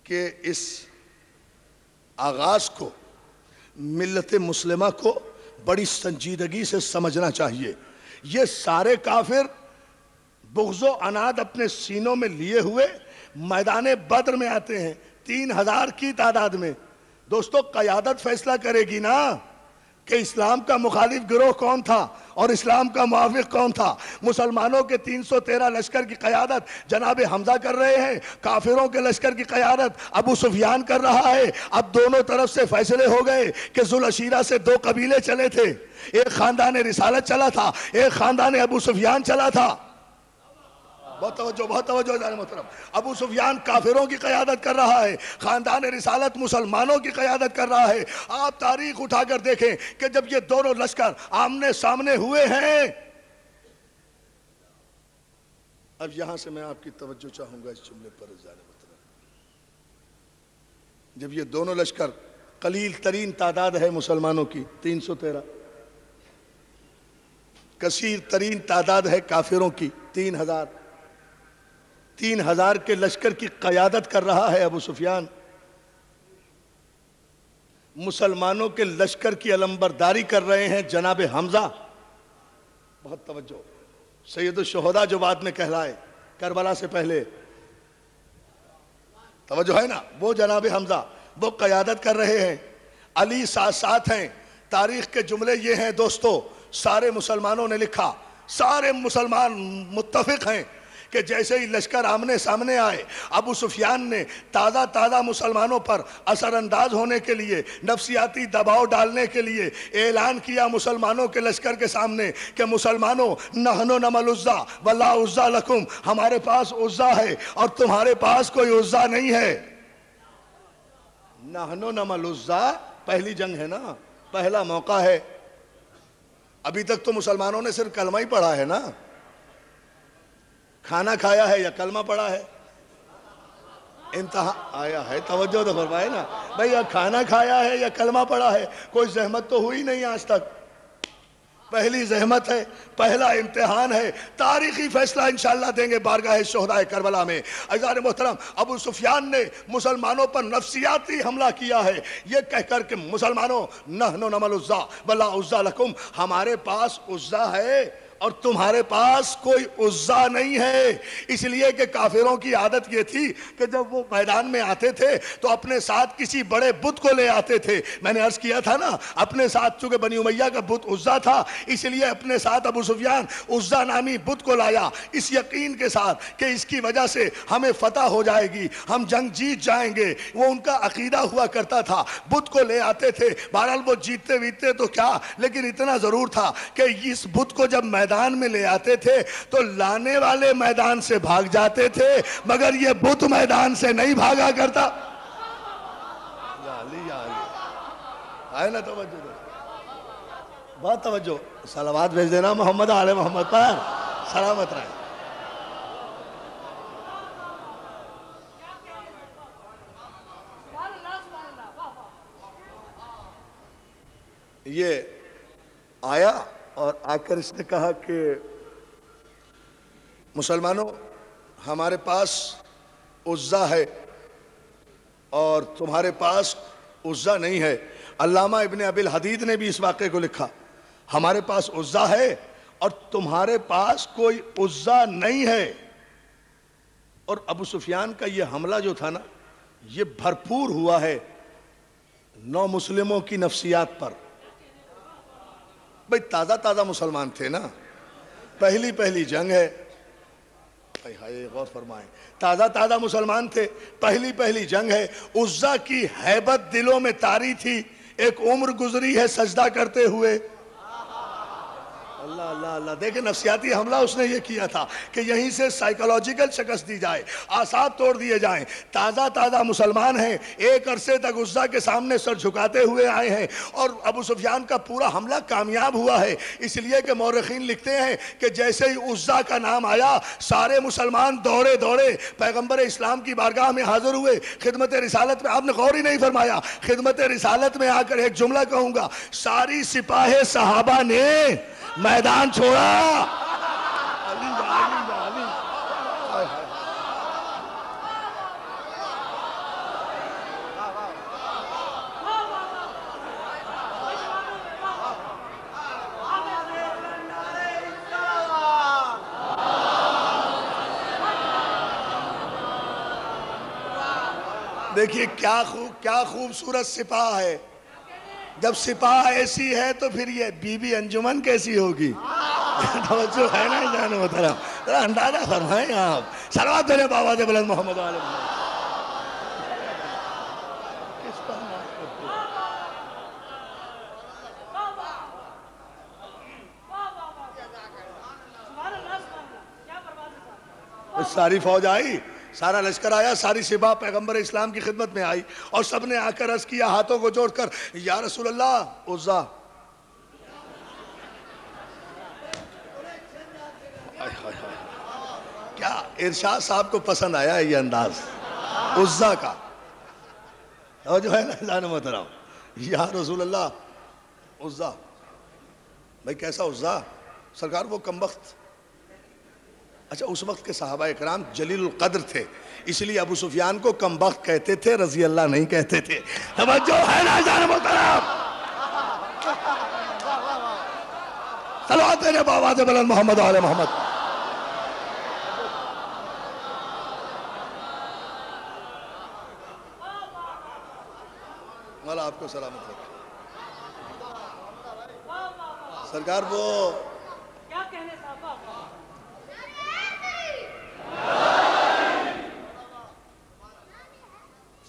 کے اس آغاز کو ملت مسلمہ کو بڑی سنجیدگی سے سمجھنا چاہیے. یہ سارے کافر بغض و عناد اپنے سینوں میں لیے ہوئے میدان بدر میں آتے ہیں 3000 کی تعداد میں. دوستو قیادت فیصلہ کرے گی نا کہ اسلام کا مخالف گروہ کون تھا اور اسلام کا موافق کون تھا. مسلمانوں کے 313 لشکر کی قیادت جناب حمزہ کر رہے ہیں، کافروں کے لشکر کی قیادت ابو سفیان کر رہا ہے. اب دونوں طرف سے فیصلے ہو گئے کہ ذوالعشیرہ سے 2 قبیلے چلے تھے، ایک خاندان رسالت چلا تھا، ایک خاندان ابو سفیان چلا تھا. بہت توجہ جان محترم. ابو سفیان کافروں کی قیادت کر رہا ہے، خاندان رسالت مسلمانوں کی قیادت کر رہا ہے. آپ تاریخ اٹھا کر دیکھیں کہ جب یہ دونوں لشکر آمنے سامنے ہوئے ہیں. اب یہاں سے میں آپ کی توجہ چاہوں گا اس جملے پر. جان محترم جب یہ دونوں لشکر قلیل ترین تعداد ہے مسلمانوں کی 313، کثیر ترین تعداد ہے کافروں کی 3000 کے لشکر کی قیادت کر رہا ہے ابو سفیان. مسلمانوں کے لشکر کی علمبرداری کر رہے ہیں جناب حمزہ. بہت توجہ. سید الشہداء جو بعد میں کہلائے کربلا سے پہلے، توجہ ہے نا، وہ جناب حمزہ وہ قیادت کر رہے ہیں. علی ساتھ ساتھ ہیں. تاریخ کے جملے یہ ہیں دوستو، سارے مسلمانوں نے لکھا، سارے مسلمان متفق ہیں کہ جیسے ہی لشکر آمنے سامنے آئے، ابو سفیان نے تازہ مسلمانوں پر اثر انداز ہونے کے لیے، نفسیاتی دباؤ ڈالنے کے لیے اعلان کیا مسلمانوں کے لشکر کے سامنے کہ مسلمانوں، نحن نم العزا ولا عزا لکم، ہمارے پاس عزا ہے اور تمہارے پاس کوئی عزا نہیں ہے. نحن نم العزا پہلی جنگ ہے نا، پہلا موقع ہے. ابھی تک تو مسلمانوں نے صرف کلمہ ہی پڑھا ہے نا. کھانا کھایا ہے یا کلمہ پڑھا ہے؟ امتحان آیا ہے. توجہ تو فرمائے نا بھئی، کھانا کھایا ہے یا کلمہ پڑھا ہے؟ کوئی زحمت تو ہوئی نہیں آج تک. پہلی زحمت ہے، پہلا امتحان ہے. تاریخی فیصلہ انشاءاللہ دیں گے بارگاہ شہداء کربلا میں. عزیزان محترم، ابو سفیان نے مسلمانوں پر نفسیاتی حملہ کیا ہے یہ کہہ کر کہ مسلمانوں، نحن نم العزا ولا عزا لکم، ہمارے پاس عزا ہے اور تمہارے پاس کوئی عزا نہیں ہے. اس لیے کہ کافروں کی عادت یہ تھی کہ جب وہ میدان میں آتے تھے تو اپنے ساتھ کسی بڑے بت کو لے آتے تھے. میں نے عرض کیا تھا نا، اپنے ساتھ چونکہ بنی امیہ کا بت عزا تھا، اس لیے اپنے ساتھ ابو سفیان عزا نامی بت کو لایا، اس یقین کے ساتھ کہ اس کی وجہ سے ہمیں فتح ہو جائے گی، ہم جنگ جیت جائیں گے. وہ ان کا عقیدہ ہوا کرتا تھا. بت کو لے آتے تھے، بہرحال وہ جیتتے ویتتے تو کیا، لیکن اتنا ضرور تھا کہ اس بت کو جب میدان میں لے آتے تھے تو لانے والے میدان سے بھاگ جاتے تھے، مگر یہ بت میدان سے نہیں بھاگا کرتا. یا علی یا علی، آئے نا توجہ دو، بہت توجہ. صلوات بھیج دینا محمد آل محمد پر، سلامت رہے. یہ آیا اور آ کر اس نے کہا کہ مسلمانوں، ہمارے پاس عزا ہے اور تمہارے پاس عزا نہیں ہے. علامہ ابن ابی الحدید نے بھی اس واقعے کو لکھا، ہمارے پاس عزا ہے اور تمہارے پاس کوئی عزا نہیں ہے. اور ابو سفیان کا یہ حملہ جو تھا نا، یہ بھرپور ہوا ہے نو مسلموں کی نفسیات پر. بھئی تازہ مسلمان تھے نا، پہلی جنگ ہے. غور فرمائیں، تازہ مسلمان تھے، پہلی جنگ ہے. عزا کی ہیبت دلوں میں طاری تھی. ایک عمر گزری ہے سجدہ کرتے ہوئے. اللہ اللہ اللہ، دیکھیں نفسیاتی حملہ اس نے یہ کیا تھا کہ یہیں سے سائیکولوجیکل شکست دی جائے، اعصاب توڑ دیے جائیں۔ تازہ تازہ مسلمان ہیں، ایک عرصے تک عزا کے سامنے سر جھکاتے ہوئے آئے ہیں، اور ابو سفیان کا پورا حملہ کامیاب ہوا ہے۔ اس لیے کہ مورخین لکھتے ہیں کہ جیسے ہی عزا کا نام آیا، سارے مسلمان دوڑے دوڑے پیغمبر اسلام کی بارگاہ میں حاضر ہوئے۔ خدمت رسالت میں آپ نے غور ہی نہیں فرمایا، خدمت رسالت میں آ کر ایک جملہ کہوں گا، ساری سپاہ صحابہ نے میدان چھوڑا۔ دیکھیے کیا خوبصورت سپاہ ہے۔ جب سپاہ ایسی ہے تو پھر یہ بی بی انجمن کیسی ہوگی؟ توجہ ہے نا جان محترم، ذرا اندازہ فرمائیں آپ۔ صلوات دے بابا دے بلند محمد علیہ وسلم۔ ساری فوج آئی، سارا لشکر آیا، ساری سپاہ پیغمبر اسلام کی خدمت میں آئی، اور سب نے آ کر عرض کیا ہاتھوں کو جوڑ کر، یا رسول اللہ عزا۔ کیا ارشاد صاحب کو پسند آیا ہے یہ انداز عزا کا؟ اور جو ہے نا جان محترم، یا رسول اللہ عزا۔ بھائی کیسا عزا؟ سرکار وہ کمبخت، اچھا اس وقت کے صحابہ اکرام جلیل القدر تھے، اس لیے ابو سفیان کو کمبخت کہتے تھے، رضی اللہ نہیں کہتے تھے۔ توجہ ہے نا جان محترم؟ صلوات دے بابا دے بلند محمد علیہ محمد۔ مولا آپ کو سلامت رکھے۔ سرکار وہ کیا کہنے صاحبہ؟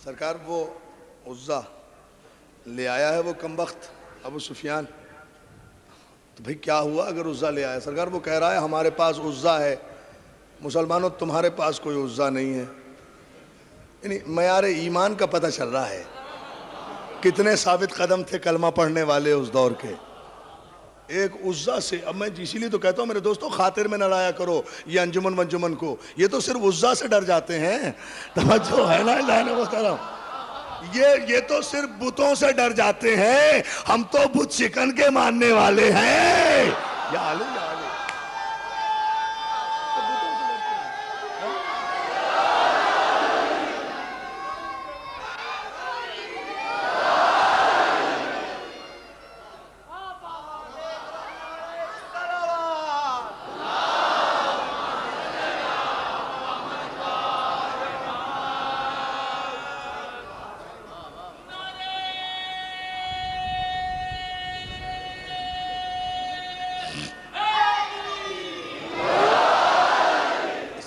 سرکار وہ عزا لے آیا ہے، وہ کمبخت ابو سفیان۔ تو بھئی کیا ہوا اگر عزا لے آیا؟ سرکار وہ کہہ رہا ہے ہمارے پاس عزا ہے، مسلمانوں تمہارے پاس کوئی عزا نہیں ہے۔ یعنی معیار ایمان کا پتہ چل رہا ہے، کتنے ثابت قدم تھے کلمہ پڑھنے والے اس دور کے۔ ایک عزا سے، اب میں اسی لیے تو کہتا ہوں میرے دوستوں، خاطر میں نہ لایا کرو یہ انجمن ونجمن کو، یہ تو صرف عزا سے ڈر جاتے ہیں۔ توجہ ہے نا اللہ نے محترم؟ یہ تو صرف بتوں سے ڈر جاتے ہیں، ہم تو بت شکن کے ماننے والے ہیں۔ یا علی یا علی۔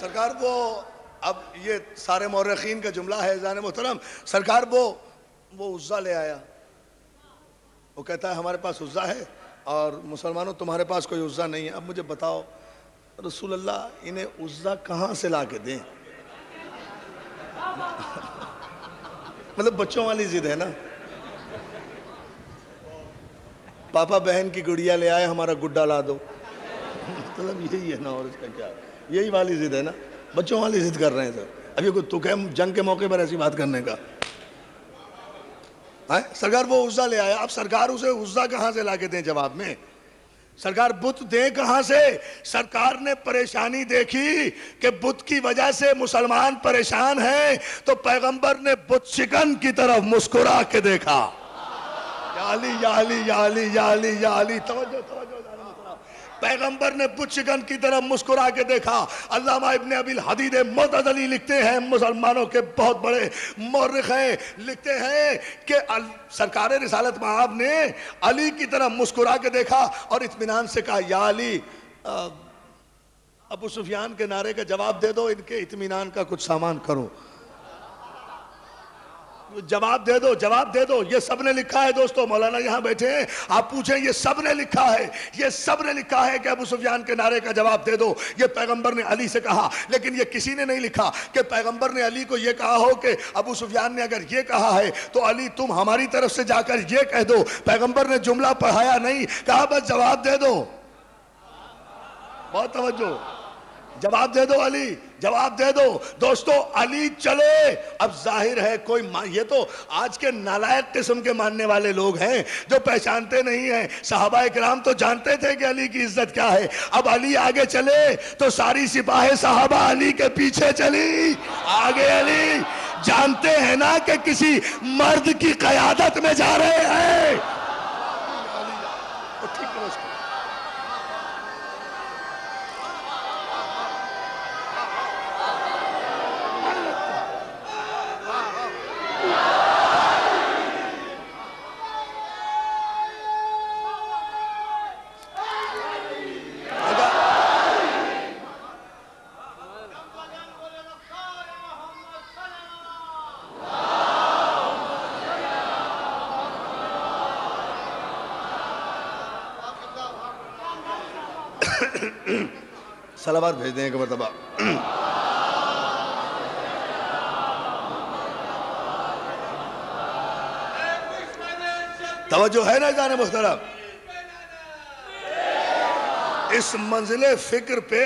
سرکار وہ، اب یہ سارے مورخین کا جملہ ہے جان محترم، سرکار وہ عزا لے آیا، وہ کہتا ہے ہمارے پاس عزا ہے اور مسلمانوں تمہارے پاس کوئی عزا نہیں ہے۔ اب مجھے بتاؤ رسول اللہ انہیں عزا کہاں سے لا کے دیں؟ مطلب بچوں والی ضد ہے نا، پاپا بہن کی گڑیا لے آئے ہمارا گڈا لا دو، مطلب یہی ہے نا، اور اس کا کیا، یہی والی ضد ہے نا، بچوں والی ضد کر رہے ہیں سر۔ اب یہ کوئی تو کہ جنگ کے موقع پر ایسی بات کرنے کا؟ سرکار وہ عزا لے آیا، اب سرکار اسے عزا کہاں سے لا کے دیں؟ جواب میں سرکار بت دیں کہاں سے؟ سرکار نے پریشانی دیکھی کہ بت کی وجہ سے مسلمان پریشان ہیں، تو پیغمبر نے بت شکن کی طرف مسکرا کے دیکھا۔ یا علی یا علی یا علی یا علی یا علی، توجہ توجہ۔ پیغمبر نے بت شکن کی طرف مسکرا کے دیکھا۔ علامہ ابن ابی الحدید معتزلی لکھتے ہیں، مسلمانوں کے بہت بڑے مورخ ہیں، لکھتے ہیں کہ سرکار رسالت مآب نے علی کی طرف مسکرا کے دیکھا اور اطمینان سے کہا یا علی، ابو سفیان کے نعرے کا جواب دے دو، ان کے اطمینان کا کچھ سامان کرو۔ جواب دے دو، جواب دے دو. یہ سب نے لکھا ہے دوستو، مولانا یہاں بیٹھے ہیں، آپ پوچھیں یہ سب نے لکھا ہے، یہ سب نے لکھا ہے کہ ابو سفیان کے نعرے کا جواب دے دو. یہ پیغمبر نے علی سے کہا، لیکن یہ کسی نے نہیں لکھا کہ پیغمبر نے علی کو یہ کہا ہو کہ ابو سفیان نے اگر یہ کہا ہے تو علی تم ہماری طرف سے جا کر یہ کہہ دو. پیغمبر نے جملہ پڑھایا نہیں، کہا بس جواب دے دو. بہت توجہ، جواب دے دو علی، جواب دے دو. دوستو علی چلے. اب ظاہر ہے کوئی یہ تو آج کے نالائق قسم کے ماننے والے لوگ ہیں جو پہچانتے نہیں ہیں. صحابہ کرام تو جانتے تھے کہ علی کی عزت کیا ہے. اب علی آگے چلے تو ساری سپاہ صحابہ علی کے پیچھے چلی. آگے علی، جانتے ہیں نا کہ کسی مرد کی قیادت میں جا رہے ہیں. صلوات بھیج دیں ایک مرتبہ. توجہ ہے نا جان محترم؟ اس منزل فکر پہ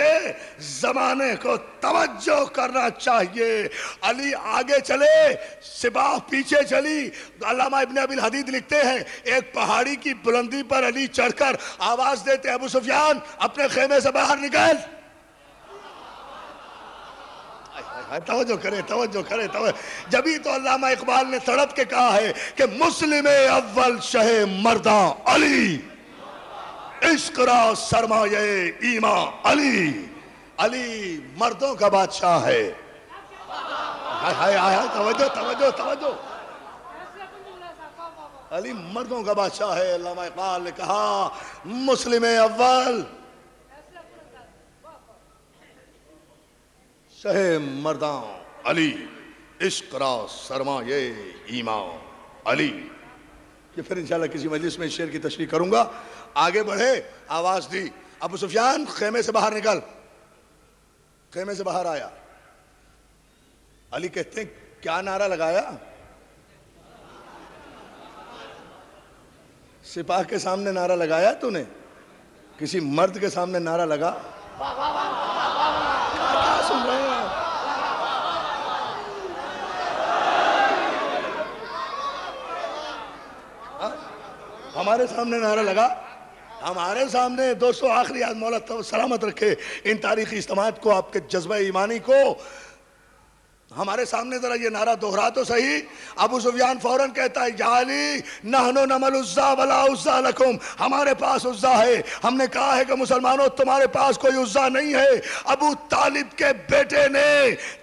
زمانے کو توجہ کرنا چاہیے. علی آگے چلے، سپاہ پیچھے چلی. علامہ ابن ابی الحدید لکھتے ہیں ایک پہاڑی کی بلندی پر علی چڑھ کر آواز دیتے ابو سفیان اپنے خیمے سے باہر نکل. توجہ کرے، توجہ کرے، جبھی تو علامہ اقبال نے تڑپ کے کہا ہے کہ مسلم اول شہ مرداں علی، عشق را سرمایہ ایمان علی. علی مردوں کا بادشاہ ہے. توجہ توجہ توجہ، علی مردوں کا بادشاہ ہے. علامہ اقبال نے کہا مسلم اول شہ مرداں علی، عشق را سرمایہ ایمان علی. یہ پھر انشاءاللہ کسی مجلس میں اس شعر کی تشریح کروں گا. آگے بڑھے، آواز دی ابو سفیان خیمے سے باہر نکل. خیمے سے باہر آیا. علی کہتے ہیں کیا نعرہ لگایا؟ سپاہ کے سامنے نعرہ لگایا تو نے؟ کسی مرد کے سامنے نعرہ لگا؟ کیا سن رہے ہیں؟ ہمارے سامنے نعرہ لگا، ہمارے سامنے. دوستو آخری آج مولا سلامت رکھے ان تاریخی اجتماعات کو، آپ کے جذبہ ایمانی کو. ہمارے سامنے ذرا یہ نعرہ دہرا تو صحیح. ابو سفیان فوراً کہتا ہے یا علی نحنو نمل عزا ولا عزا لکم، ہمارے پاس عزا ہے. ہم نے کہا ہے کہ مسلمانوں تمہارے پاس کوئی عزا نہیں ہے. ابو طالب کے بیٹے نے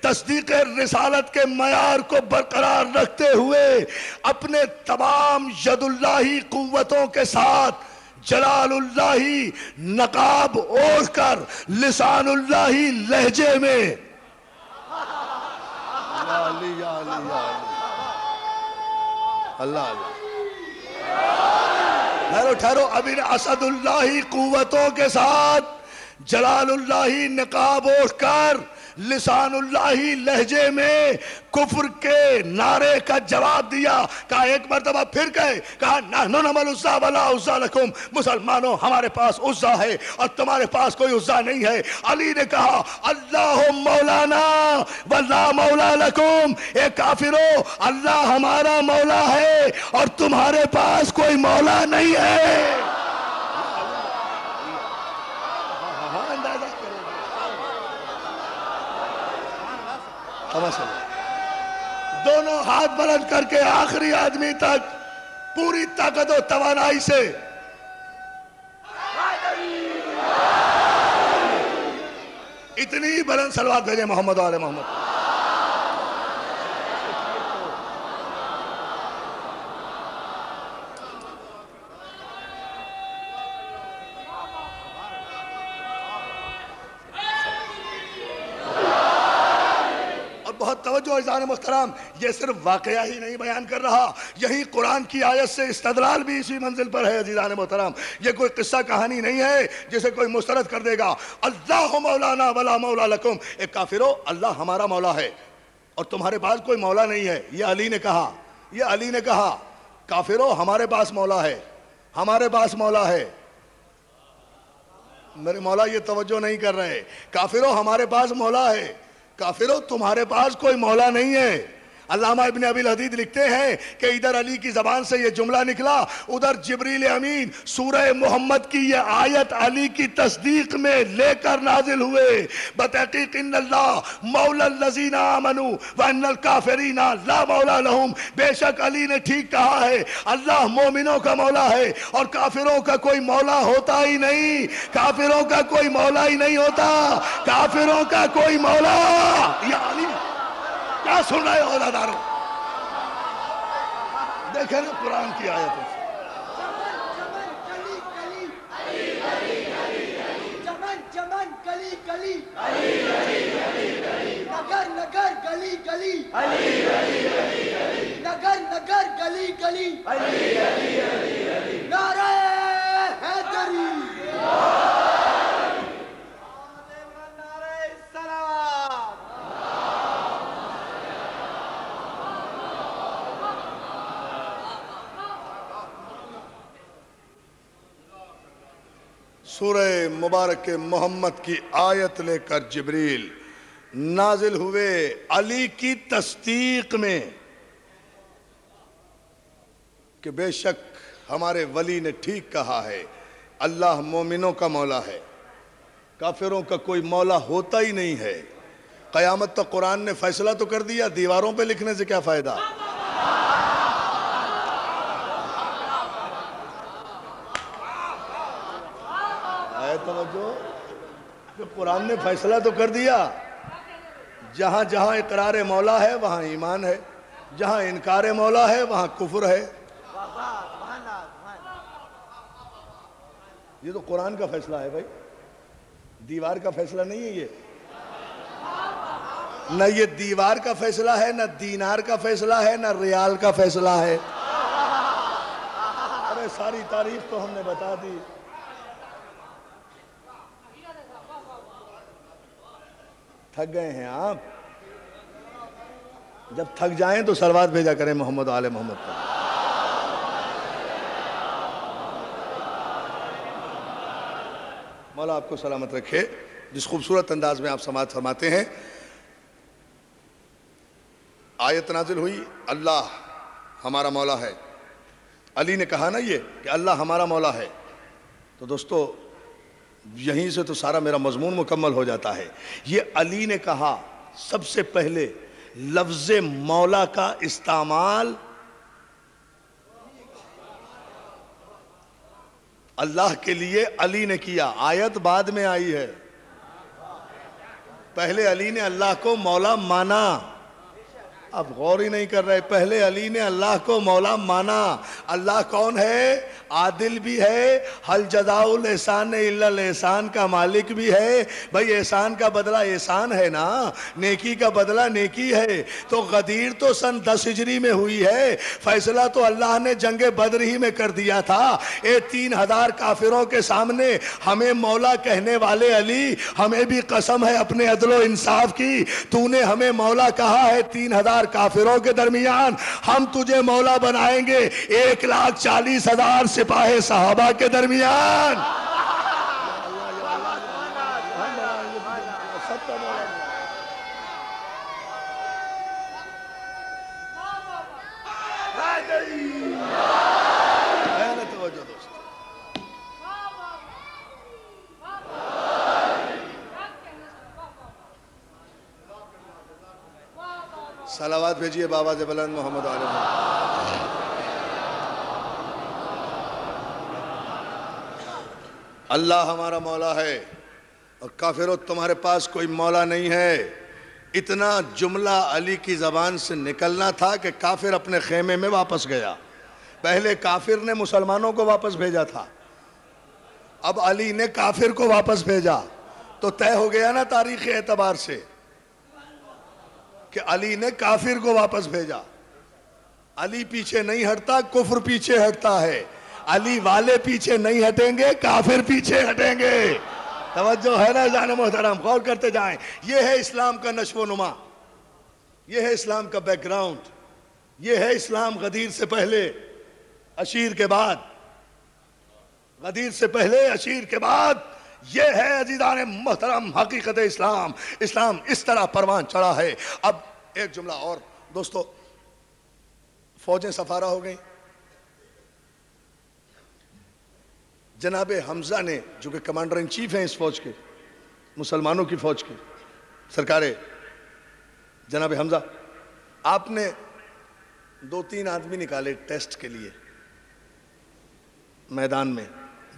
تصدیق رسالت کے معیار کو برقرار رکھتے ہوئے اپنے تمام ید اللہی قوتوں کے ساتھ جلال اللہی نقاب اوڑھ کر لسان اللہی لہجے میں علی یا علی یا علی اللہ اللہ. ٹھہرو ٹھہرو، ابھی اسد اللہ قوتوں کے ساتھ جلال اللہ نقاب اوڑھ کر لسان اللہ لہجے میں کفر کے نعرے کا جواب دیا. کہا ایک مرتبہ پھر کہا نحنو نمل عزا ولا عزا لکم، مسلمانوں ہمارے پاس عزا ہے اور تمہارے پاس کوئی عزا نہیں ہے. علی نے کہا اللہ مولانا ولا مولا لکم، اے کافرو اللہ ہمارا مولا ہے اور تمہارے پاس کوئی مولا نہیں ہے. دونوں ہاتھ بلند کر کے آخری آدمی تک پوری طاقت و توانائی سے اتنی بلند صلوات بھیجیں محمد و آل محمد. بہت توجہ عزیزان محترم، یہ صرف واقعہ ہی نہیں بیان کر رہا، یہی قرآن کی آیت سے استدلال بھی اسی منزل پر ہے عزیزان محترم۔ یہ کوئی قصہ کہانی نہیں ہے جسے کوئی مسترد کر دے گا۔ اللہ مولانا ولا مولا لکم، ایک کافرو اللہ ہمارا مولا ہے اور تمہارے پاس کوئی مولا نہیں ہے، یہ علی نے کہا، یہ علی نے کہا کافرو ہمارے پاس مولا ہے، ہمارے پاس مولا ہے۔ میرے مولا یہ توجہ نہیں کر رہے، کافرو ہمارے پاس مولا ہے، کافرو تمہارے پاس کوئی مولا نہیں ہے۔ علامہ ابن ابی الحدید لکھتے ہیں کہ ادھر علی کی زبان سے یہ جملہ نکلا، ادھر جبریل امین سورہ محمد کی یہ آیت علی کی تصدیق میں لے کر نازل ہوئے، بتحقیق ان اللہ مولا الذین آمنوا وان الکافرین لا مولا لہم، بے شک علی نے ٹھیک کہا ہے، اللہ مومنوں کا مولا ہے اور کافروں کا کوئی مولا ہوتا ہی نہیں، کافروں کا کوئی مولا ہی نہیں ہوتا، کافروں کا کوئی مولا۔ یا علی کیا سن رہے ہو عزادارو؟ دیکھیں نا قرآن کی آیتوں سے، چمن چمن گلی گلی، نگر نگر گلی گلی، نگر نگر گلی گلی، نعرہ حیدری، نعرہ سلام۔ سورہ مبارک محمد کی آیت لے کر جبریل نازل ہوئے علی کی تصدیق میں کہ بے شک ہمارے ولی نے ٹھیک کہا ہے، اللہ مومنوں کا مولا ہے، کافروں کا کوئی مولا ہوتا ہی نہیں ہے۔ قیامت تو قرآن نے فیصلہ تو کر دیا، دیواروں پہ لکھنے سے کیا فائدہ؟ توجہ کہ قرآن نے فیصلہ تو کر دیا، جہاں جہاں اقرار مولا ہے وہاں ایمان ہے، جہاں انکار مولا ہے وہاں کفر ہے۔ یہ تو قرآن کا فیصلہ ہے بھائی، دیوار کا فیصلہ نہیں ہے یہ، نہ یہ دیوار کا فیصلہ ہے، نہ دینار کا فیصلہ ہے، نہ ریال کا فیصلہ ہے۔ ارے ساری تاریخ تو ہم نے بتا دی۔ تھک گئے ہیں آپ؟ جب تھک جائیں تو صلوات بھیجا کریں محمد و آل محمد پر۔ مولا آپ کو سلامت رکھے۔ جس خوبصورت انداز میں آپ سماعت فرماتے ہیں، آیت نازل ہوئی اللہ ہمارا مولا ہے، علی نے کہا نا یہ کہ اللہ ہمارا مولا ہے، تو دوستو یہیں سے تو سارا میرا مضمون مکمل ہو جاتا ہے۔ یہ علی نے کہا، سب سے پہلے لفظ مولا کا استعمال اللہ کے لیے علی نے کیا، آیت بعد میں آئی ہے، پہلے علی نے اللہ کو مولا مانا۔ اب غور ہی نہیں کر رہے، پہلے علی نے اللہ کو مولا مانا۔ اللہ کون ہے؟ عادل بھی ہے، حل جزاء الاحسان الا الاحسان کا مالک بھی ہے۔ بھئی احسان کا بدلہ احسان ہے نا، نیکی کا بدلہ نیکی ہے۔ تو غدیر تو سن 10 ہجری میں ہوئی ہے، فیصلہ تو اللہ نے جنگ بدر ہی میں کر دیا تھا۔ 3000 کافروں کے سامنے ہمیں مولا کہنے والے علی، ہمیں بھی قسم ہے اپنے عدل و انصاف کی، تو نے ہمیں مولا کہا ہے 3000 کافروں کے درمیان، ہم تجھے مولا بنائیں گے 1,40,000 سپاہ صحابہ کے درمیان۔ صلوات بھیجئے بابا سے بلند محمد علیہ وسلم۔ اللہ ہمارا مولا ہے اور کافروں تمہارے پاس کوئی مولا نہیں ہے۔ اتنا جملہ علی کی زبان سے نکلنا تھا کہ کافر اپنے خیمے میں واپس گیا۔ پہلے کافر نے مسلمانوں کو واپس بھیجا تھا، اب علی نے کافر کو واپس بھیجا، تو طے ہو گیا نا تاریخ اعتبار سے۔ کہ علی نے کافر کو واپس بھیجا. علی پیچھے نہیں ہٹتا, کفر پیچھے ہٹتا ہے. علی والے پیچھے نہیں ہٹیں گے, کافر پیچھے ہٹیں گے. توجہ ہے نا جان محترم, غور کرتے جائیں. یہ ہے اسلام کا نشو و نما, یہ ہے اسلام کا بیک گراؤنڈ, یہ ہے اسلام غدیر سے پہلے اشیر کے بعد, غدیر سے پہلے اشیر کے بعد. یہ ہے عزیزان محترم حقیقت اسلام. اسلام اس طرح پروان چڑھا ہے. اب ایک جملہ اور دوستو, فوجیں سفارہ ہو گئیں. جناب حمزہ نے, جو کہ کمانڈر ان چیف ہیں اس فوج کے, مسلمانوں کی فوج کے سرکار جناب حمزہ, آپ نے 2-3 آدمی نکالے ٹیسٹ کے لیے میدان میں.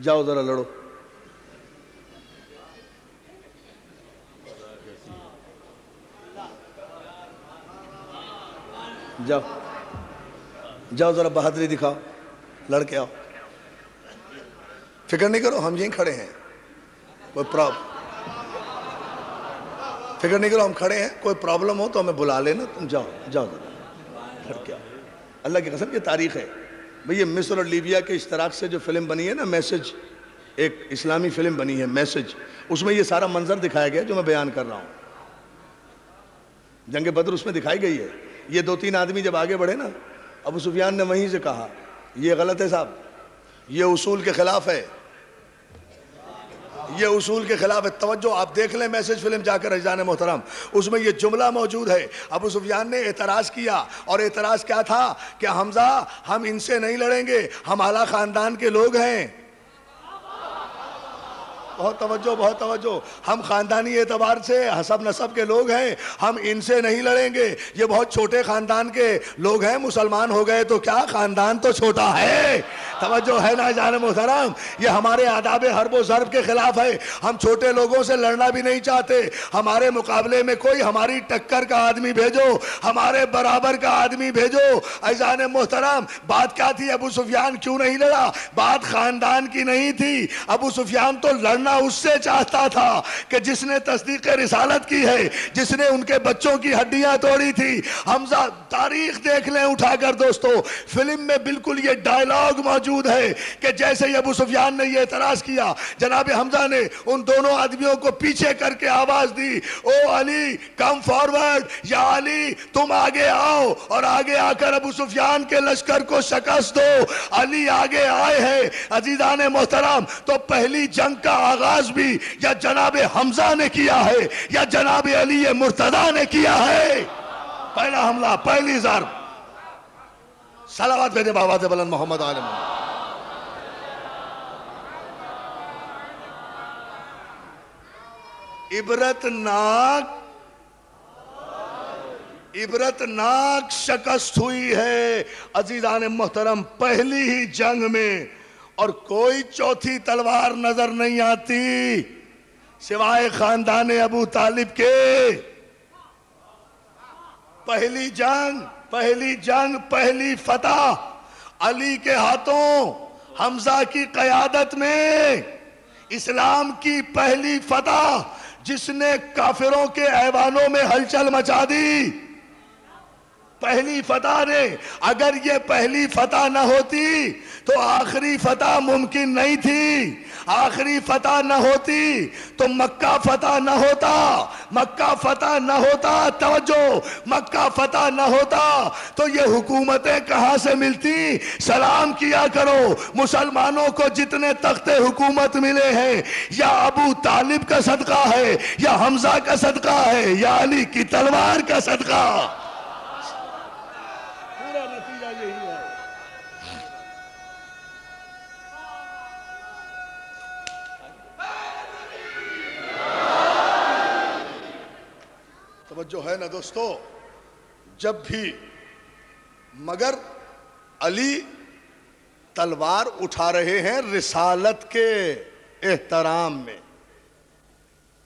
جاؤ ذرا لڑو. جاؤ ذرا بہادری دکھاؤ, لڑ کے آؤ. فکر نہیں کرو, ہم یہیں کھڑے ہیں, کوئی فکر نہیں کرو, ہم کھڑے ہیں. کوئی پرابلم ہو تو ہمیں بلا لینا, تم جاؤ ذرا لڑ کے آؤ. اللہ کی قسم یہ تاریخ ہے بھئی. یہ مصر اور لیبیا کے اشتراک سے جو فلم بنی ہے نا, میسج, ایک اسلامی فلم بنی ہے میسج, اس میں یہ سارا منظر دکھایا گیا جو میں بیان کر رہا ہوں. جنگ بدر اس میں دکھائی گئی ہے. یہ 2-3 آدمی جب آگے بڑھے نا, ابو سفیان نے وہیں سے کہا یہ غلط ہے صاحب, یہ اصول کے خلاف ہے, یہ اصول کے خلاف ہے. توجہ, آپ دیکھ لیں میسج فلم جا کر عزیزان محترم, اس میں یہ جملہ موجود ہے. ابو سفیان نے اعتراض کیا, اور اعتراض کیا تھا کہ حمزہ ہم ان سے نہیں لڑیں گے, ہم اعلیٰ خاندان کے لوگ ہیں. بہت توجہ, ہم خاندانی اعتبار سے حسب نسب کے لوگ ہیں, ہم ان سے نہیں لڑیں گے. یہ بہت چھوٹے خاندان کے لوگ ہیں, مسلمان ہو گئے تو کیا, خاندان تو چھوٹا ہے. توجہ ہے نا جان محترم, یہ ہمارے آداب حرب و ضرب کے خلاف ہے. ہم چھوٹے لوگوں سے لڑنا بھی نہیں چاہتے. ہمارے مقابلے میں کوئی ہماری ٹکر کا آدمی بھیجو, ہمارے برابر کا آدمی بھیجو. عزیزان محترم, بات کیا تھی؟ ابو سفیان کیوں نہیں لڑا؟ بات خاندان کی نہیں تھی. ابو سفیان تو لڑنا اس سے چاہتا تھا کہ جس نے تصدیق رسالت کی ہے, جس نے ان کے بچوں کی ہڈیاں توڑی تھی. حمزہ, تاریخ دیکھ لیں اٹھا کر دوستو, فلم میں بالکل یہ ڈائلاگ موجود ہے کہ جیسے ہی ابو سفیان نے یہ اعتراض کیا, جناب حمزہ نے ان دونوں آدمیوں کو پیچھے کر کے آواز دی, او علی کم فارورڈ, یا علی تم آگے آؤ, اور آگے آ کر ابو سفیان کے لشکر کو شکست دو. علی آگے آئے ہیں. عزیزان محترم, تو پہلی جنگ کا آغاز بھی یا جناب حمزہ نے کیا ہے یا جناب علی مرتضیٰ نے کیا ہے. پہلا حملہ, پہلی ضرب. صلوات بھیجے بآواز بلند محمد عالم. عبرتناک شکست ہوئی ہے عزیزان محترم پہلی ہی جنگ میں, اور کوئی چوتھی تلوار نظر نہیں آتی سوائے خاندان ابو طالب کے. پہلی جنگ, پہلی فتح علی کے ہاتھوں, حمزہ کی قیادت میں. اسلام کی پہلی فتح جس نے کافروں کے ایوانوں میں ہلچل مچا دی. پہلی فتح نے, اگر یہ پہلی فتح نہ ہوتی تو آخری فتح ممکن نہیں تھی. آخری فتح نہ ہوتی تو مکہ فتح نہ ہوتا. مکہ فتح نہ ہوتا, توجہ, مکہ فتح نہ ہوتا تو یہ حکومتیں کہاں سے ملتی؟ سلام کیا کرو, مسلمانوں کو جتنے تخت حکومت ملے ہیں یا ابو طالب کا صدقہ ہے, یا حمزہ کا صدقہ ہے, یا علی کی تلوار کا صدقہ. توجہ ہے نا دوستو, جب بھی مگر علی تلوار اٹھا رہے ہیں رسالت کے احترام میں.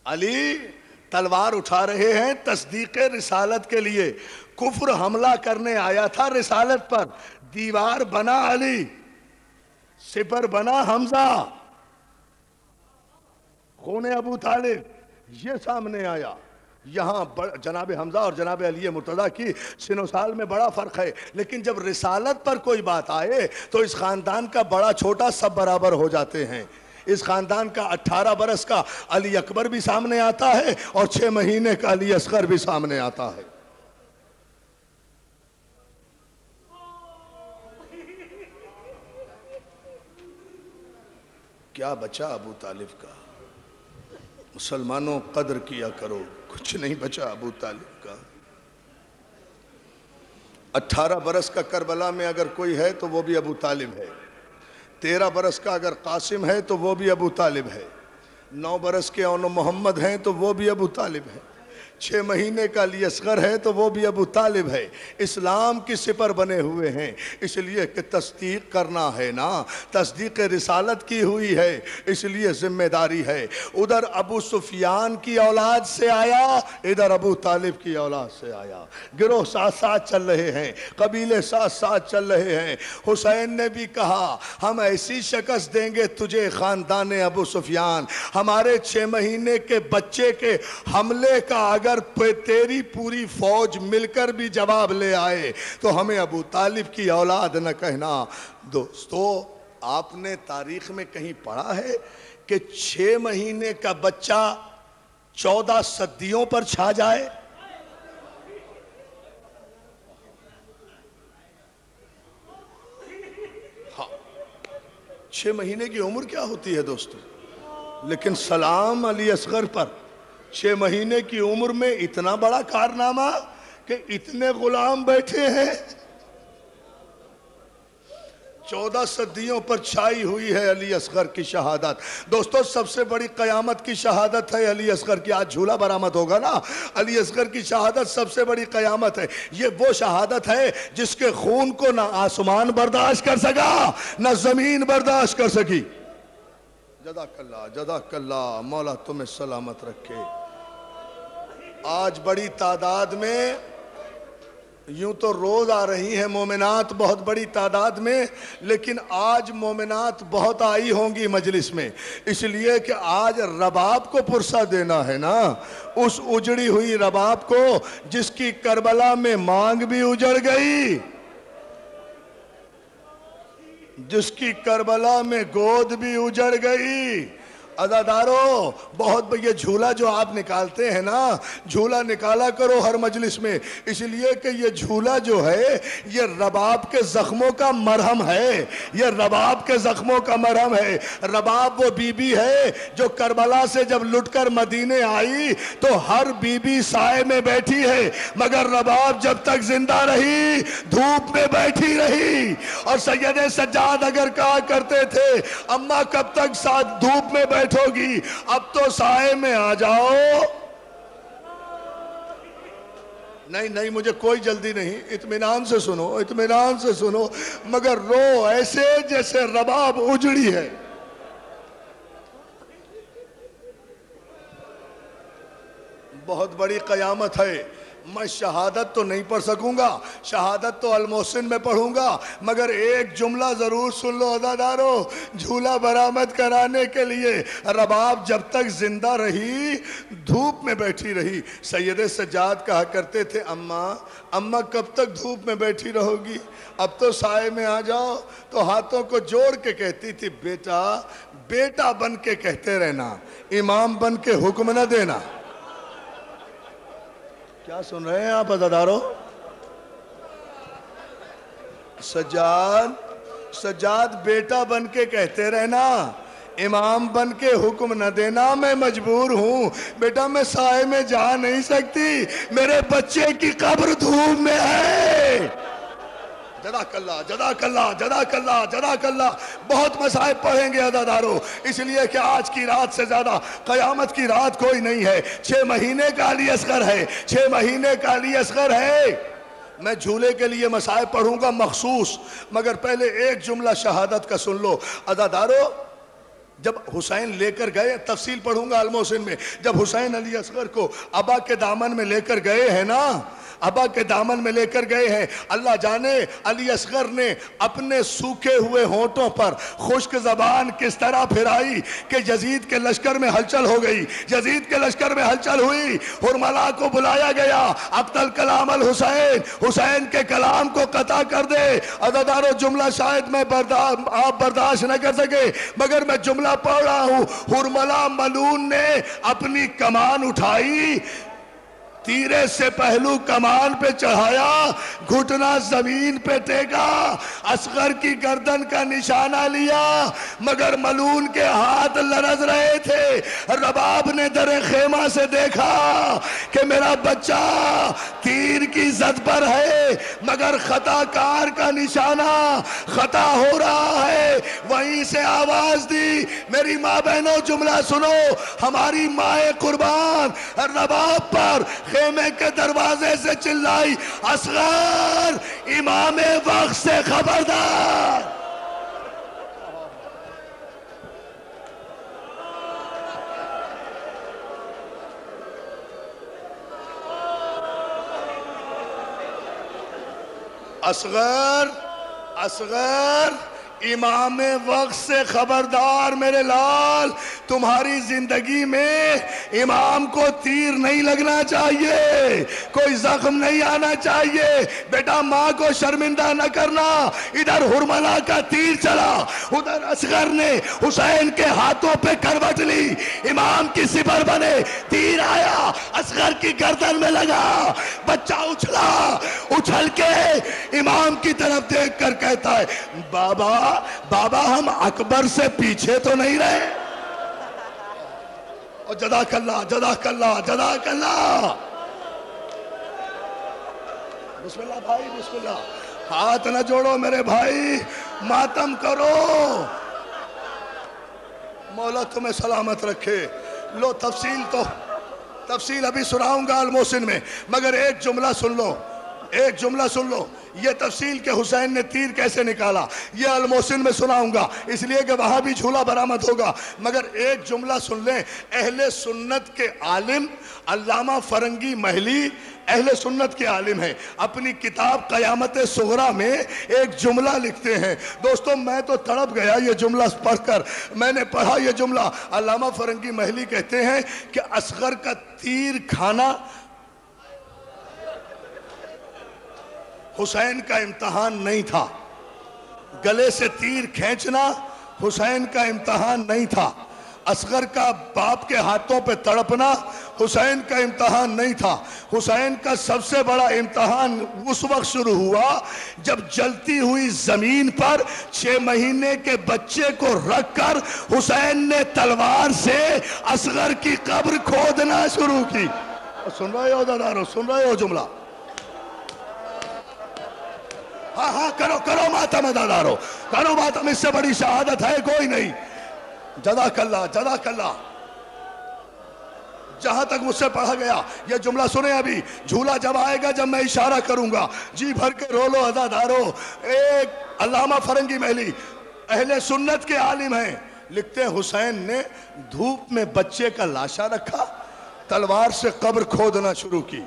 علی تلوار اٹھا رہے ہیں تصدیق رسالت کے لیے. کفر حملہ کرنے آیا تھا رسالت پر, دیوار بنا علی, سپر بنا حمزہ, خون ابو طالب یہ سامنے آیا. یہاں جناب حمزہ اور جناب علی مرتضیٰ کی سن و سال میں بڑا فرق ہے، لیکن جب رسالت پر کوئی بات آئے تو اس خاندان کا بڑا چھوٹا سب برابر ہو جاتے ہیں۔ اس خاندان کا 18 برس کا علی اکبر بھی سامنے آتا ہے اور 6 مہینے کا علی اصغر بھی سامنے آتا ہے۔ کیا بچا ابو طالب کا؟ مسلمانوں قدر کیا کرو، کچھ نہیں بچا ابو طالب کا۔ 18 برس کا کربلا میں اگر کوئی ہے تو وہ بھی ابو طالب ہے، 13 برس کا اگر قاسم ہے تو وہ بھی ابو طالب ہے، 9 برس کے اون محمد ہیں تو وہ بھی ابو طالب ہے، 6 مہینے کا علی اصغر ہے تو وہ بھی ابو طالب ہے۔ اسلام کی سپر بنے ہوئے ہیں، اس لیے کہ تصدیق کرنا ہے نا، تصدیق رسالت کی ہوئی ہے، اس لیے ذمہ داری ہے۔ ادھر ابو سفیان کی اولاد سے آیا، ادھر ابو طالب کی اولاد سے آیا، گروہ ساتھ ساتھ چل رہے ہیں، قبیلے ساتھ ساتھ چل رہے ہیں۔ حسین نے بھی کہا ہم ایسی شکست دیں گے تجھے خاندان ابو سفیان، ہمارے 6 مہینے کے بچے کے حملے کا اگر تیری پوری فوج مل کر بھی جواب لے آئے تو ہمیں ابو طالب کی اولاد نہ کہنا۔ دوستو، آپ نے تاریخ میں کہیں پڑھا ہے کہ 6 مہینے کا بچہ 14 صدیوں پر چھا جائے؟ ہاں، 6 مہینے کی عمر کیا ہوتی ہے دوستو، لیکن سلام علی اصغر پر 6 مہینے کی عمر میں اتنا بڑا کارنامہ کہ اتنے غلام بیٹھے ہیں۔ 14 صدیوں پر چھائی ہوئی ہے علی اصغر کی شہادت۔ دوستو، سب سے بڑی قیامت کی شہادت ہے علی اصغر کی۔ آج جھولا برآمد ہوگا نا، علی اصغر کی شہادت سب سے بڑی قیامت ہے۔ یہ وہ شہادت ہے جس کے خون کو نہ آسمان برداشت کر سکا نہ زمین برداشت کر سکی۔ جزاک اللہ، جزاک اللہ، مولا تمہیں سلامت رکھے۔ آج بڑی تعداد میں، یوں تو روز آ رہی ہیں مومنات بہت بڑی تعداد میں، لیکن آج مومنات بہت آئی ہوں گی مجلس میں، اس لیے کہ آج رباب کو پرسہ دینا ہے نا، اس اجڑی ہوئی رباب کو جس کی کربلا میں مانگ بھی اجڑ گئی، جس کی کربلا میں گود بھی اجڑ گئی۔ عزادارو، بہت یہ جھولا جو آپ نکالتے ہیں نا، جھولا نکالا کرو ہر مجلس میں، اس لیے کہ یہ جھولا جو ہے یہ رباب کے زخموں کا مرہم ہے، یہ رباب کے زخموں کا مرہم ہے۔ رباب وہ بی بی ہے جو کربلا سے جب لٹ کر مدینے آئی تو ہر بی بی سائے میں بیٹھی ہے، مگر رباب جب تک زندہ رہی دھوپ میں بیٹھی رہی۔ اور سید سجاد اگر کہا کرتے تھے اماں کب تک ساتھ دھوپ میں بیٹھو گی، اب تو سائے میں آ جاؤ۔ نہیں مجھے کوئی جلدی نہیں، اطمینان سے سنو، اطمینان سے سنو، مگر رو ایسے جیسے رباب اجڑی ہے۔ بہت بڑی قیامت ہے۔ میں شہادت تو نہیں پڑھ سکوں گا، شہادت تو المحسن میں پڑھوں گا، مگر ایک جملہ ضرور سن لو عزادارو، جھولا برآمد کرانے کے لیے رباب جب تک زندہ رہی دھوپ میں بیٹھی رہی۔ سید سجاد کہا کرتے تھے اماں کب تک دھوپ میں بیٹھی رہو گی، اب تو سائے میں آ جاؤ۔ تو ہاتھوں کو جوڑ کے کہتی تھی بیٹا بن کے کہتے رہنا، امام بن کے حکم نہ دینا۔ کیا سن رہے ہیں آپ عزادارو؟ سجاد بیٹا بن کے کہتے رہنا، امام بن کے حکم نہ دینا، میں مجبور ہوں بیٹا، میں سائے میں جا نہیں سکتی، میرے بچے کی قبر دھوپ میں ہے۔ جزاک اللہ، جزاک اللہ، جزاک اللہ، جزاک اللہ۔ بہت مصائب پڑھیں گے عزادارو، اس لیے کہ آج کی رات سے زیادہ قیامت کی رات کوئی نہیں ہے۔ 6 مہینے کا علی اصغر ہے، 6 مہینے کا علی اصغر ہے۔ میں جھولے کے لیے مصائب پڑھوں گا مخصوص، مگر پہلے ایک جملہ شہادت کا سن لو عزادارو۔ جب حسین لے کر گئے، تفصیل پڑھوں گا المحسن میں، جب حسین علی اصغر کو ابا کے دامن میں لے کر گئے ہیں نا، ابا کے دامن میں لے کر گئے ہیں. اللہ جانے علی اصغر نے اپنے سوکھے ہوئے ہونٹوں پر خشک زبان کس طرح پھرائی کہ یزید کے لشکر میں ہلچل ہو گئی. یزید کے لشکر میں ہلچل ہوئی. حرملا کو بلایا گیا. ابطل کلام الحسین، حسین کے کلام کو قطع کر دے. عزادارو جملہ شاید میں آپ برداشت نہ کر سکے مگر میں جملہ پڑھ رہا ہوں. حرملا ملعون نے اپنی کمان اٹھائی، تیرے سے پہلو کمان پہ چڑھایا، گھٹنا زمین پہ ٹیکا، اصغر کی گردن کا نشانہ لیا مگر ملعون کے ہاتھ لرز رہے تھے. رباب نے در خیمہ سے دیکھا کہ میرا بچہ تیر کی زد پر ہے مگر خطا کار کا نشانہ خطا ہو رہا ہے. وہیں سے آواز دی، میری ماں بہنوں جملہ سنو، ہماری ماں قربان رباب پر خیمے کے دروازے سے چلائی، اصغر امام وقت سے خبردار. اصغر اصغر امام وقت سے خبردار میرے لال، تمہاری زندگی میں امام کو تیر نہیں لگنا چاہیے، کوئی زخم نہیں آنا چاہیے. بیٹا ماں کو شرمندہ نہ کرنا. ادھر حرملا کا تیر چلا، ادھر اصغر نے حسین کے ہاتھوں پہ کروٹ لی، امام کی سپر بنے. تیر آیا، اصغر کی گردن میں لگا، بچہ اچھلا، اچھل کے امام کی طرف دیکھ کر کہتا ہے بابا ہم اکبر سے پیچھے تو نہیں رہے. اور جزاک اللہ جزاک اللہ جزاک اللہ. بسم اللہ بھائی بسم اللہ. ہاتھ نہ جوڑو میرے بھائی، ماتم کرو. مولا تمہیں سلامت رکھے. لو تفصیل ابھی سناؤں گا المحسن میں، مگر ایک جملہ سن لو، ایک جملہ سن لو. یہ تفصیل کہ حسین نے تیر کیسے نکالا یہ المحسن میں سناؤں گا، اس لیے کہ وہاں بھی جھولا برآمد ہوگا. مگر ایک جملہ سن لیں. اہل سنت کے عالم علامہ فرنگی محلی اہل سنت کے عالم ہیں. اپنی کتاب قیامت صغریٰ میں ایک جملہ لکھتے ہیں. دوستو میں تو تڑپ گیا یہ جملہ پڑھ کر. میں نے پڑھا یہ جملہ. علامہ فرنگی محلی کہتے ہیں کہ اصغر کا تیر کھانا حسین کا امتحان نہیں تھا، گلے سے تیر کھینچنا حسین کا امتحان نہیں تھا، اصغر کا باپ کے ہاتھوں پہ تڑپنا حسین کا امتحان نہیں تھا. حسین کا سب سے بڑا امتحان اس وقت شروع ہوا جب جلتی ہوئی زمین پر 6 مہینے کے بچے کو رکھ کر حسین نے تلوار سے اصغر کی قبر کھودنا شروع کی. سن رہے ہو دادارو، سن رہے ہو جملہ؟ ہاں کرو ماتم دادارو، کرو ماتم. اس سے بڑی شہادت ہے کوئی نہیں. جزاک اللہ جزاک اللہ. جہاں تک مجھ سے پڑھا گیا یہ جملہ سنیں. ابھی جھولا جب آئے گا جب میں اشارہ کروں گا جی بھر کے رولو عزادارو. ایک علامہ فرنگی محلی اہل سنت کے عالم ہیں، لکھتے ہیں حسین نے دھوپ میں بچے کا لاشا رکھا، تلوار سے قبر کھودنا شروع کی.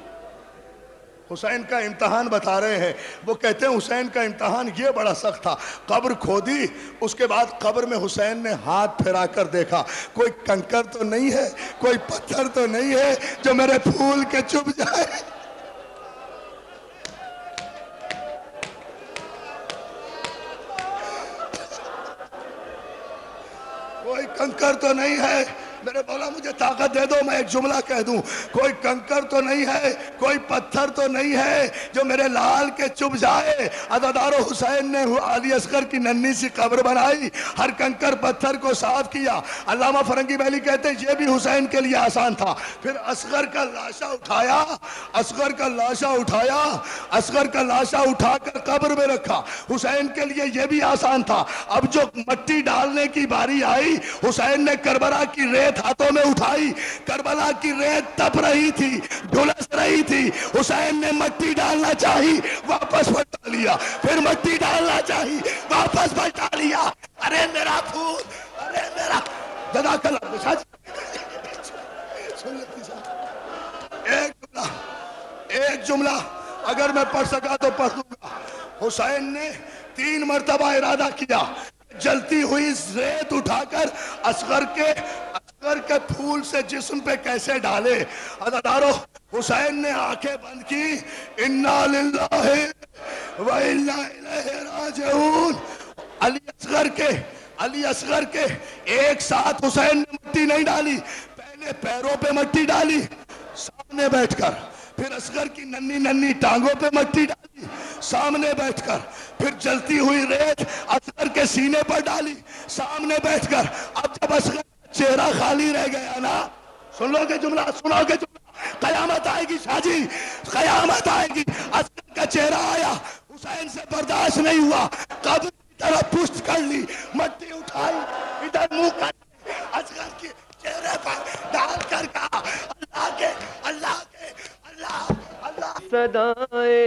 حسین کا امتحان بتا رہے ہیں. وہ کہتے ہیں حسین کا امتحان یہ بڑا سخت تھا. قبر کھودی، اس کے بعد قبر میں حسین نے ہاتھ پھیرا کر دیکھا، کوئی کنکر تو نہیں ہے، کوئی پتھر تو نہیں ہے جو میرے پھول کے چبھ جائے. کوئی کنکر تو نہیں ہے. میرے مولا مجھے طاقت دے دو میں ایک جملہ کہہ دوں. کوئی کنکر تو نہیں ہے، کوئی پتھر تو نہیں ہے جو میرے لال کے چبھ جائے. عزادارو حسین نے علی اصغر کی ننھی سی قبر بنائی، ہر کنکر پتھر کو صاف کیا. علامہ فرنگی محلی کہتے ہیں یہ بھی حسین کے لیے آسان تھا. پھر اصغر کا لاشا اٹھایا، اصغر کا لاشا اٹھایا، اصغر کا لاشا اٹھا کر قبر میں رکھا. حسین کے لیے یہ بھی آسان تھا. اب جو مٹی ڈالنے کی باری آئی، حسین نے کربلا کی ریت ہاتھوں میں اٹھائی. کربلا کی ریت تپ رہی تھی، جھلس رہی تھی. حسین نے مٹی ڈالنا چاہی، واپس پلٹا لیا. پھر مٹی ڈالنا چاہی، واپس پلٹا لیا. ارے میرا پھول، ارے میرا. جزاک اللہ. ایک جملہ اگر میں پڑھ سکا تو پڑھ دوں گا. حسین نے 3 مرتبہ ارادہ کیا جلتی ہوئی ریت اٹھا کر اصغر کے پھول سے جسم پہ کیسے ڈالے. عزیزانو حسین نے آنکھیں بند کی, انا للہ و انا الیہ راجعون. علی اصغر کے ایک ساتھ حسین نے مٹی نہیں ڈالی, پہلے پیروں پہ مٹی ڈالی سامنے بیٹھ کر, پھر اصغر کی ننھی ٹانگوں پہ مٹی ڈالی سامنے بیٹھ کر, پھر جلتی ہوئی ریت اصغر کے سینے پر ڈالی سامنے بیٹھ کر. اب جب اصغر کا چہرہ خالی رہ گیا نا, سن لو گے جملہ, سنو گے جملہ, قیامت آئے گی شاہ جی, قیامت آئے گی. اصغر کا چہرہ آیا, حسین سے برداشت نہیں ہوا, قبر کی طرف پشت کر لی, مٹی اٹھائی ادھر منہ کر اصغر کے چہرے پر ڈال کر کہا اللہ کے اللہ کے اللہ اللہ. صدائے